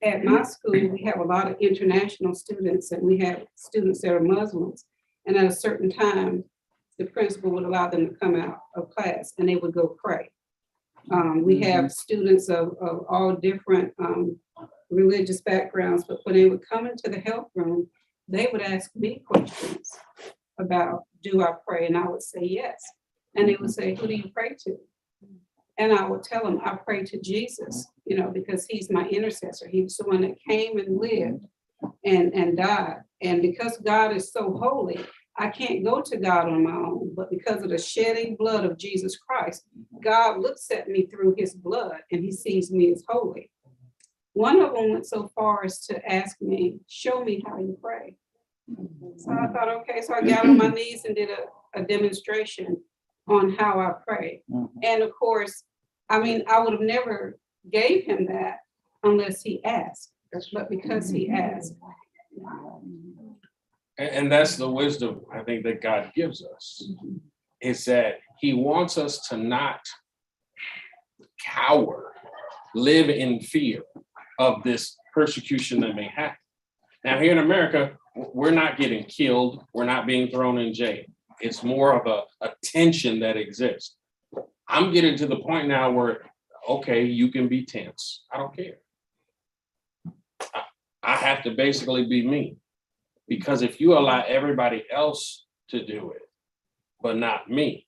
At my school, we have a lot of international students, and we have students that are Muslims. And at a certain time, the principal would allow them to come out of class and they would go pray. We have students of all different religious backgrounds, but when they would come into the health room, they would ask me questions about, do I pray? And I would say yes. And they would say, who do you pray to? And I would tell them, I pray to Jesus, because he's my intercessor. He was the one that came and lived and died. And because God is so holy, I can't go to God on my own, but because of the shedding blood of Jesus Christ, God looks at me through his blood and he sees me as holy. One of them went so far as to ask me, show me how you pray. So I thought, okay, so I got on my knees and did a demonstration on how I pray. And of course, I would have never gave him that unless he asked, but because he asked. And that's the wisdom I think that God gives us, is that he wants us to not cower, live in fear of this persecution that may happen. Now, here in America, we're not getting killed. We're not being thrown in jail. It's more of a tension that exists. I'm getting to the point now where, okay, you can be tense. I don't care. I have to basically be me. Because if you allow everybody else to do it, but not me,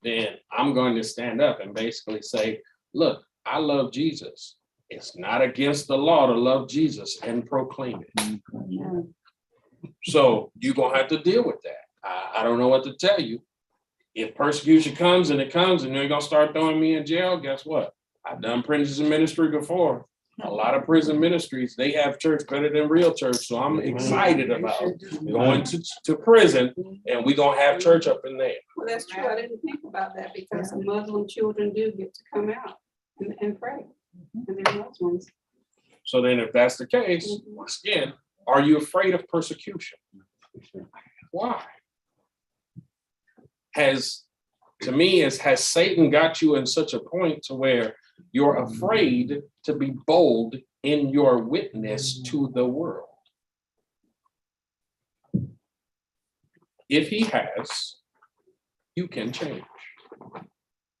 then I'm going to stand up and basically say, look, I love Jesus. It's not against the law to love Jesus and proclaim it. So you're going to have to deal with that. I don't know what to tell you. If persecution comes and they're going to start throwing me in jail, guess what? I've done prison ministry before. A lot of prison ministries, they have church better than real church. So I'm excited about going to prison, and we're going to have church up in there. Well, that's true. I didn't think about that, because Muslim children do get to come out and pray. And they're Muslims. So then if that's the case, once again, are you afraid of persecution? Why? Has Satan got you in such a point to where you're afraid to be bold in your witness to the world? If he has, you can change.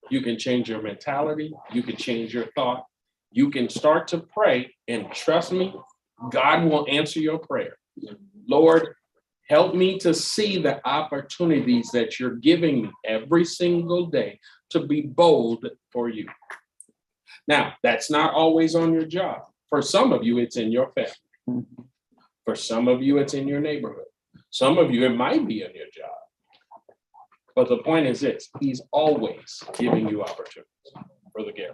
You can change your mentality. You can change your thought. You can start to pray, and trust me, God will answer your prayer. Lord, help me to see the opportunities that you're giving me every single day to be bold for you. Now, that's not always on your job. For some of you, it's in your family. For some of you, it's in your neighborhood. Some of you, it might be in your job. But the point is this, he's always giving you opportunities. Brother Gary.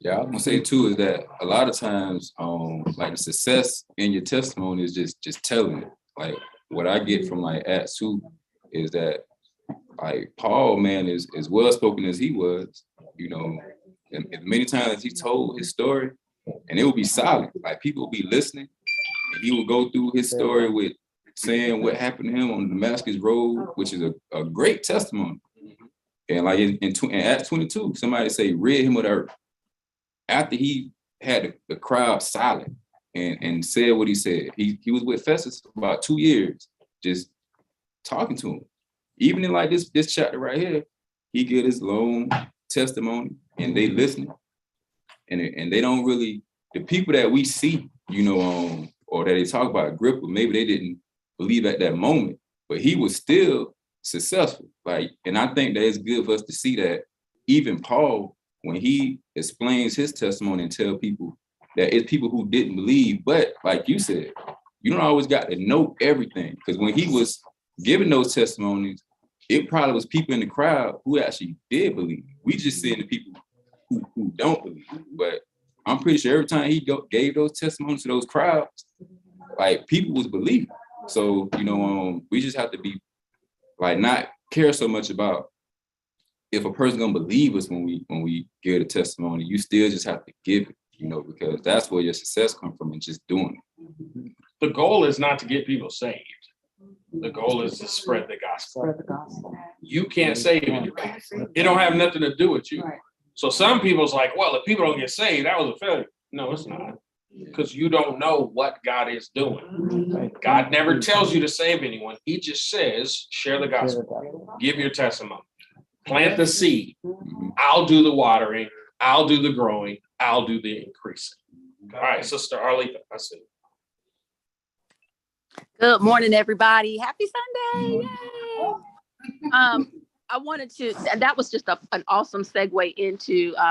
Yeah, I was gonna say too is that a lot of times, like the success in your testimony is just telling it. Like what I get from like Acts 2 is that like Paul, man, is as well spoken as he was, and many times he told his story, and it would be silent. Like people would be listening, and he would go through his story with saying what happened to him on the Damascus Road, which is a great testimony. And like in Acts 22, somebody say rid him of the earth. After he had the crowd silent and said what he said. He was with Festus for about 2 years, just talking to him. Even in like this chapter right here, he get his long testimony and they listening. And they don't really, the people that we see, or that they talk about Agrippa, maybe they didn't believe at that moment, but he was still successful. Like, and I think that it's good for us to see that even Paul, when he explains his testimony and tell people that it's people who didn't believe, but like you said, you don't always got to know everything. Because when he was giving those testimonies, it probably was people in the crowd who actually did believe. We just seeing the people who don't believe. But I'm pretty sure every time he gave those testimonies to those crowds, like people was believing. So, we just have to be like, not care so much about if a person gonna believe us when we give a testimony. You still just have to give it, because that's where your success comes from, and just doing it. The goal is not to get people saved. The goal is to spread the gospel. Spread the gospel. You can't save anybody. It don't have nothing to do with you. Right. So some people's like, well, if people don't get saved, that was a failure. No, it's not. Because you don't know what God is doing. God never tells you to save anyone. He just says, share the gospel. Give your testimony. Plant the seed. I'll do the watering. I'll do the growing. I'll do the increasing. All right, Sister Arlita, I see. Good morning, everybody. Happy Sunday. Yay. I wanted to, that was just an awesome segue into what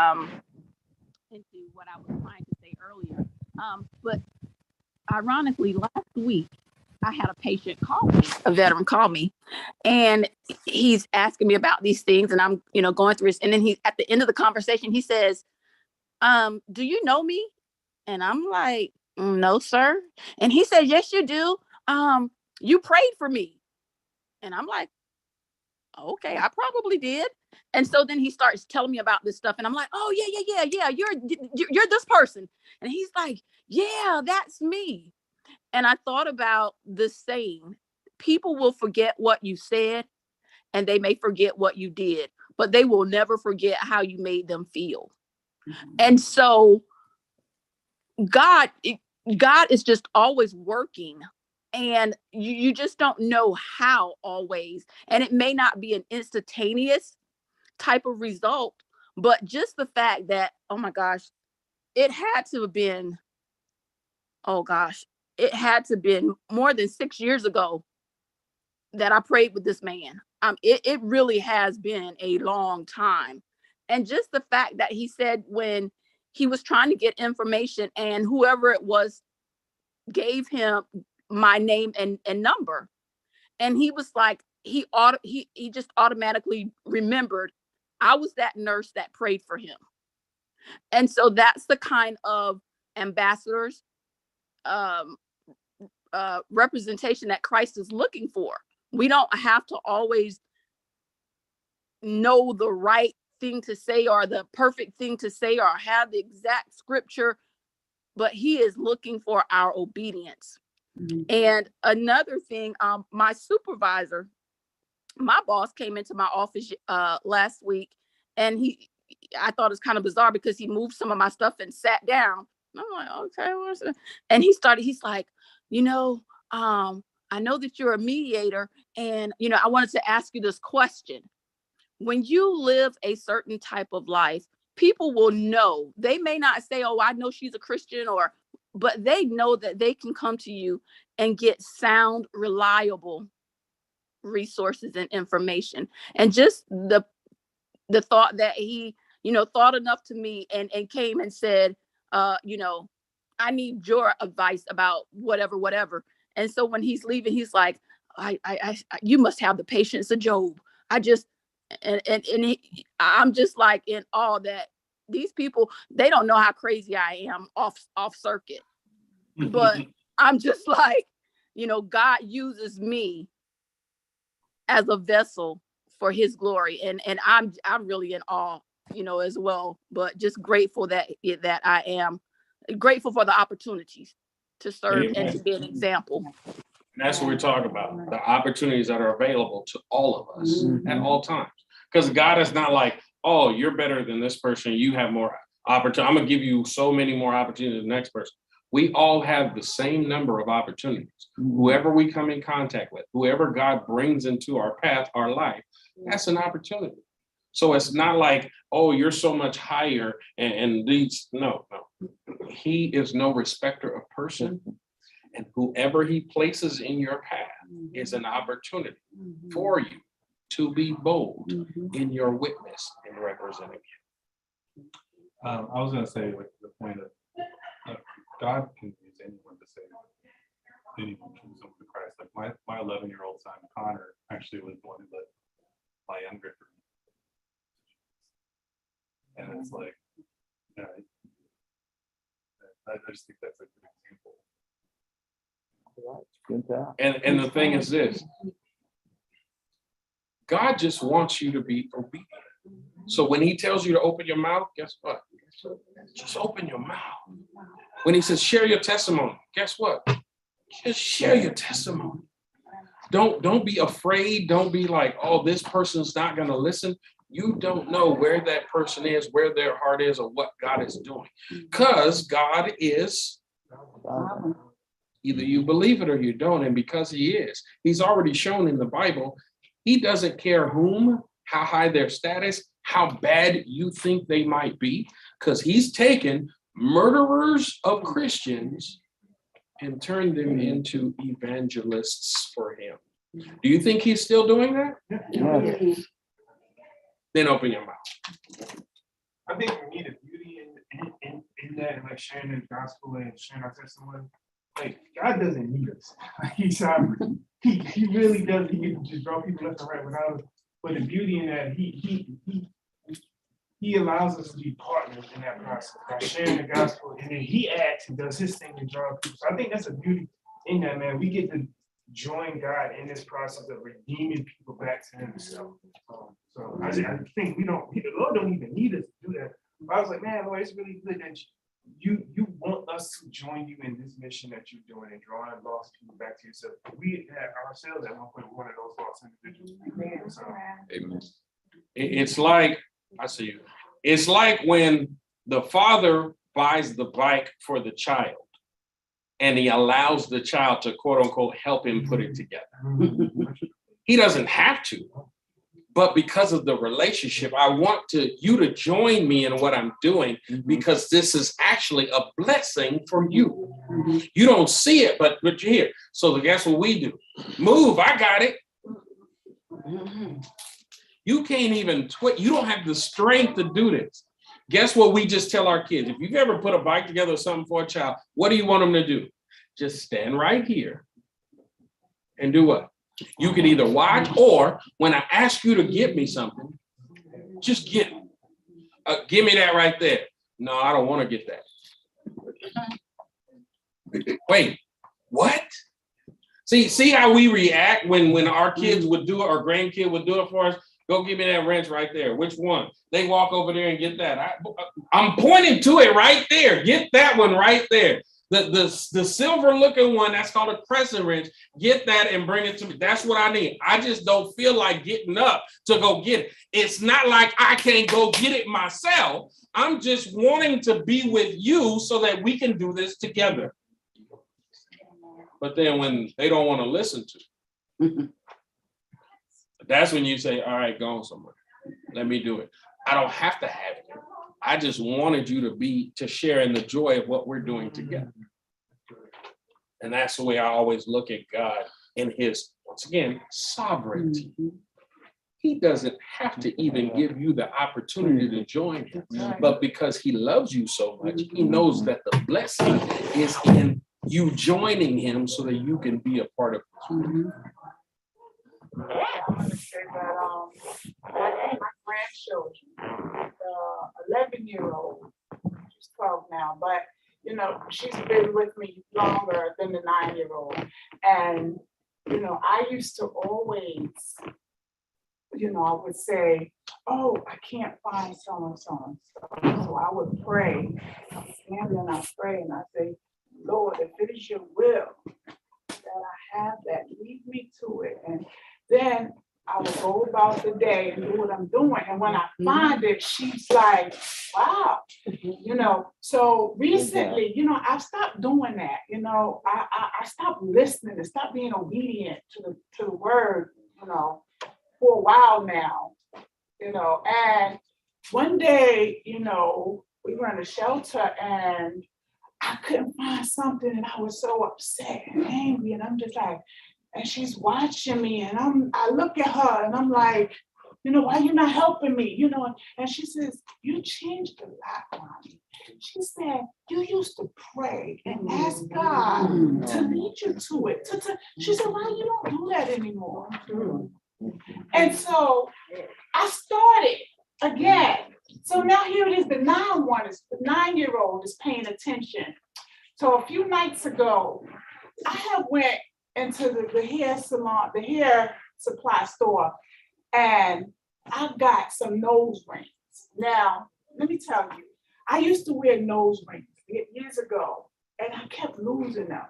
I was trying to say earlier. But ironically, last week, I had a patient call me, a veteran call me, and he's asking me about these things, and I'm, going through this. And then at the end of the conversation, he says, do you know me? And I'm like, no, sir. And he said, yes, you do. You prayed for me. And I'm like, okay, I probably did. And so then he starts telling me about this stuff. And I'm like, oh, yeah. You're this person. And he's like, yeah, that's me. And I thought about the saying, people will forget what you said, and they may forget what you did, but they will never forget how you made them feel. And so God is just always working, and you just don't know how always. And it may not be an instantaneous type of result, but just the fact that, oh my gosh, it had to have been more than 6 years ago that I prayed with this man. It really has been a long time. And just the fact that he said when he was trying to get information and whoever it was gave him my name and number. And he was like, he just automatically remembered I was that nurse that prayed for him. And so that's the kind of ambassadors, representation that Christ is looking for. We don't have to always know the right thing to say or the perfect thing to say or have the exact scripture, but he is looking for our obedience. Mm-hmm. And another thing, my supervisor, my boss came into my office last week, and I thought it was kind of bizarre because he moved some of my stuff and sat down. I'm like, okay, what's it? And he's like, I know that you're a mediator, and I wanted to ask you this question. When you live a certain type of life, people will know. They may not say, oh, I know she's a Christian, but they know that they can come to you and get sound, reliable resources and information. And just the thought that he, thought enough to me and came and said, I need your advice about whatever. And so when he's leaving, he's like, you must have the patience of Job. I'm just like in awe that these people, they don't know how crazy I am off circuit. But I'm just like, God uses me as a vessel for his glory. And I'm really in awe, as well, but just grateful that I am grateful for the opportunities to serve. Amen. And to be an example. And that's what we're talking about, the opportunities that are available to all of us at all times. Because God is not like, oh, you're better than this person, you have more. opportunity. I'm gonna give you so many more opportunities than the next person. We all have the same number of opportunities. Whoever we come in contact with, whoever God brings into our path, our life, that's an opportunity. So it's not like, oh, you're so much higher and these, no. He is no respecter of person. And whoever he places in your path is an opportunity for you to be bold in your witness in representing him. I was gonna say, like, the point of God can use anyone to save anyone from someone to Christ. Like my 11-year-old son Connor actually was the one who led my younger. And it's like, yeah, I just think that's a good example. Good job. And the thing is this, God just wants you to be obedient. So when he tells you to open your mouth, guess what? Just open your mouth. When he says share your testimony, guess what? Just share your testimony. Don't be afraid. Don't be like, oh, this person's not going to listen. You don't know where that person is, where their heart is, or what God is doing. Because God is, either you believe it or you don't. And because he is, he's already shown in the Bible, he doesn't care whom, how high their status, how bad you think they might be, because he's taken murderers of Christians and turned them into evangelists for him. Do you think he's still doing that? Yeah. Then open your mouth. I think we need a beauty in that, and like sharing the gospel and sharing our testimony. Like, God doesn't need us. He's sovereign. He really does. He can just draw people left and right without us. But the beauty in that, he allows us to be partners in that process by sharing the gospel, and then he acts and does his thing to draw people. So I think that's a beauty in that, man. We get to join God in this process of redeeming people back to himself. So I think the Lord don't even need us to do that. But I was like, man, Lord, it's really good that you want us to join you in this mission that you're doing and drawing lost people back to yourself. We had ourselves at one point one of those lost individuals. So, Amen. It's like, I see you. It's like when the father buys the bike for the child and he allows the child to quote unquote help him put it together. He doesn't have to, but because of the relationship, I want you to join me in what I'm doing, because this is actually a blessing for you. You don't see it, but you're here. So guess what we do? Move, I got it. You can't even you don't have the strength to do this. Guess what we just tell our kids? If you've ever put a bike together or something for a child, what do you want them to do? Just stand right here and do what? You can either watch, or when I ask you to give me something, just get it. Give me that right there. No, I don't want to get that. Wait, what? See how we react when our kids would do it, or grandkid would do it for us? Go give me that wrench right there. Which one? They walk over there and get that. I'm pointing to it right there. Get that one right there. The silver looking one, that's called a crescent wrench. Get that and bring it to me. That's what I need. I just don't feel like getting up to go get it. It's not like I can't go get it myself. I'm just wanting to be with you so that we can do this together. But then when they don't want to listen to, that's when you say, all right, go on somewhere. Let me do it. I don't have to have you. I just wanted you to share in the joy of what we're doing together. And that's the way I always look at God in his, once again, sovereignty. He doesn't have to even give you the opportunity to join him, but because he loves you so much, he knows that the blessing is in you joining him so that you can be a part of his. I want to say that my grandchildren, the 11-year-old, she's 12 now, but she's been with me longer than the 9-year-old. And I used to always, I would say, oh, I can't find so and so and so. So I would pray. I stand there and I pray and I say, Lord, if it is your will that I have that, lead me to it. And then I will go about the day and do what I'm doing. And when I find it, she's like, wow, So recently, I've stopped doing that. I stopped listening and stopped being obedient to the word, for a while now, and one day, we were in a shelter and I couldn't find something and I was so upset and angry and I'm just like, and she's watching me and I look at her and I'm like, why you not helping me? And she says, you changed a lot, Mommy. She said, you used to pray and ask God to lead you to it. She said, why you don't do that anymore? And so I started again. So now here it is, the 9-year-old is paying attention. So a few nights ago, I had went into the hair salon, the hair supply store, and I got some nose rings. Now, let me tell you, I used to wear nose rings years ago, and I kept losing them.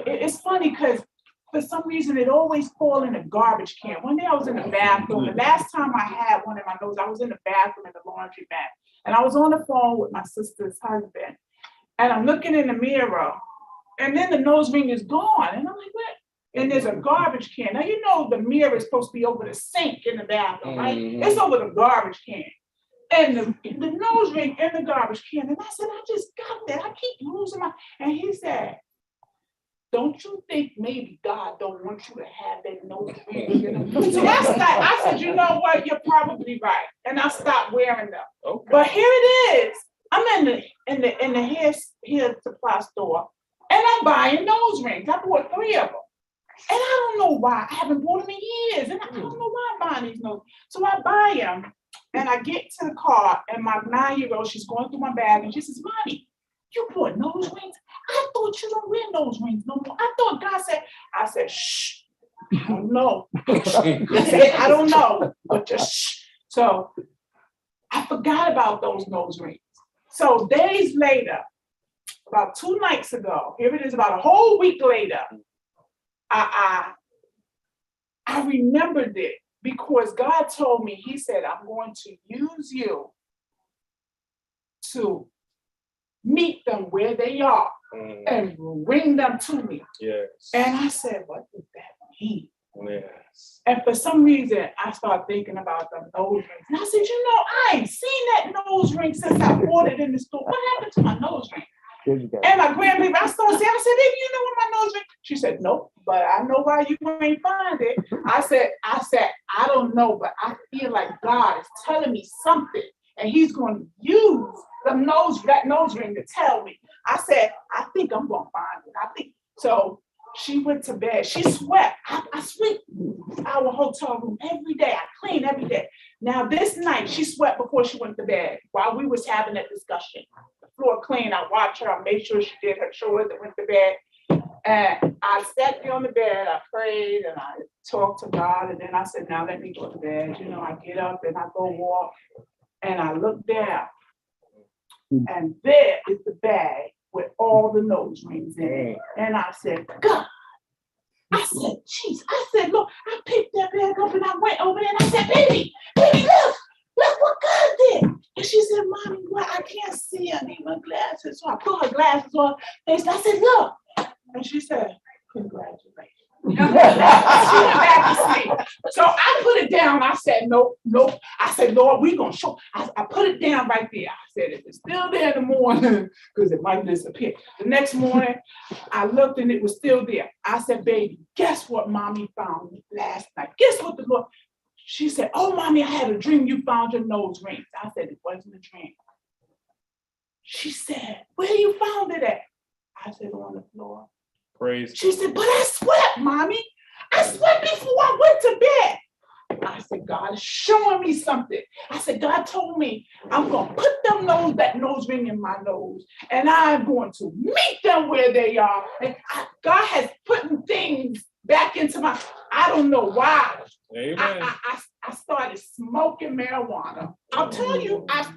It's funny because for some reason, it always fall in a garbage can. One day I was in the bathroom. The last time I had one in my nose, I was in the bathroom in the laundry mat. And I was on the phone with my sister's husband. And I'm looking in the mirror. And then the nose ring is gone. And I'm like, what? And there's a garbage can. Now, the mirror is supposed to be over the sink in the bathroom, right? It's over the garbage can. And the nose ring in the garbage can. And I said, I just got that. I keep losing my. And he said, don't you think maybe God don't want you to have that nose ring? So I said, you know what? You're probably right. And I stopped wearing them. Okay. But here it is. I'm in the hair supply store and I'm buying nose rings. I bought 3 of them. And I don't know why. I haven't bought them in years. And I don't know why I'm buying these nose. So I buy them and I get to the car and my 9-year-old, she's going through my bag and she says, Mommy, you bought nose rings? I thought you don't wear nose rings no more. I thought God said, I said, shh, I don't know. I said, I don't know, but just shh. So I forgot about those nose rings. So days later, about 2 nights ago, here it is about a whole week later, I remembered it because God told me, he said, I'm going to use you to meet them where they are and bring them to me. Yes. And I said, what does that mean? Yes. And for some reason, I started thinking about them nose rings. And I said, I ain't seen that nose ring since I bought it in the store. What happened to my nose ring? And my grandbaby, I said, baby, you know what my nose ring? She said, nope, but I know why you ain't find it. I said, I don't know, but I feel like God is telling me something. And he's going to use that nose ring to tell me. I said, I think I'm going to find it. So she went to bed. She swept. I sweep our hotel room every day. I clean every day. Now this night, she swept before she went to bed while we was having that discussion. The floor clean. I watched her. I made sure she did her chores and went to bed. And I sat there on the bed. I prayed and I talked to God. And then I said, now let me go to bed. I get up and I go walk. And I look down, and there is the bag with all the nose rings in it. And I said, God, I said, jeez, I said, look, I picked that bag up and I went over there and I said, baby, look what God did. And she said, Mommy, well, I can't see. I need my glasses. So I put her glasses on. And I said, look. And she said, congratulations. She went back to sleep. So I put it down. I said, nope. I said, Lord, we're going to show. I put it down right there. I said, if it's still there in the morning, because it might disappear. The next morning, I looked and it was still there. I said, baby, guess what Mommy found last night? Guess what the Lord? She said, oh, Mommy, I had a dream you found your nose rings. I said, it wasn't a dream. She said, where you found it at? I said, on the floor. Praise. She said, but I swept, Mommy. I swept before I went to bed. I said, God is showing me something. I said, God told me I'm going to put that nose ring in my nose and I'm going to meet them where they are. And God has put things back into I don't know why. Amen. I started smoking marijuana. I'll tell you, I started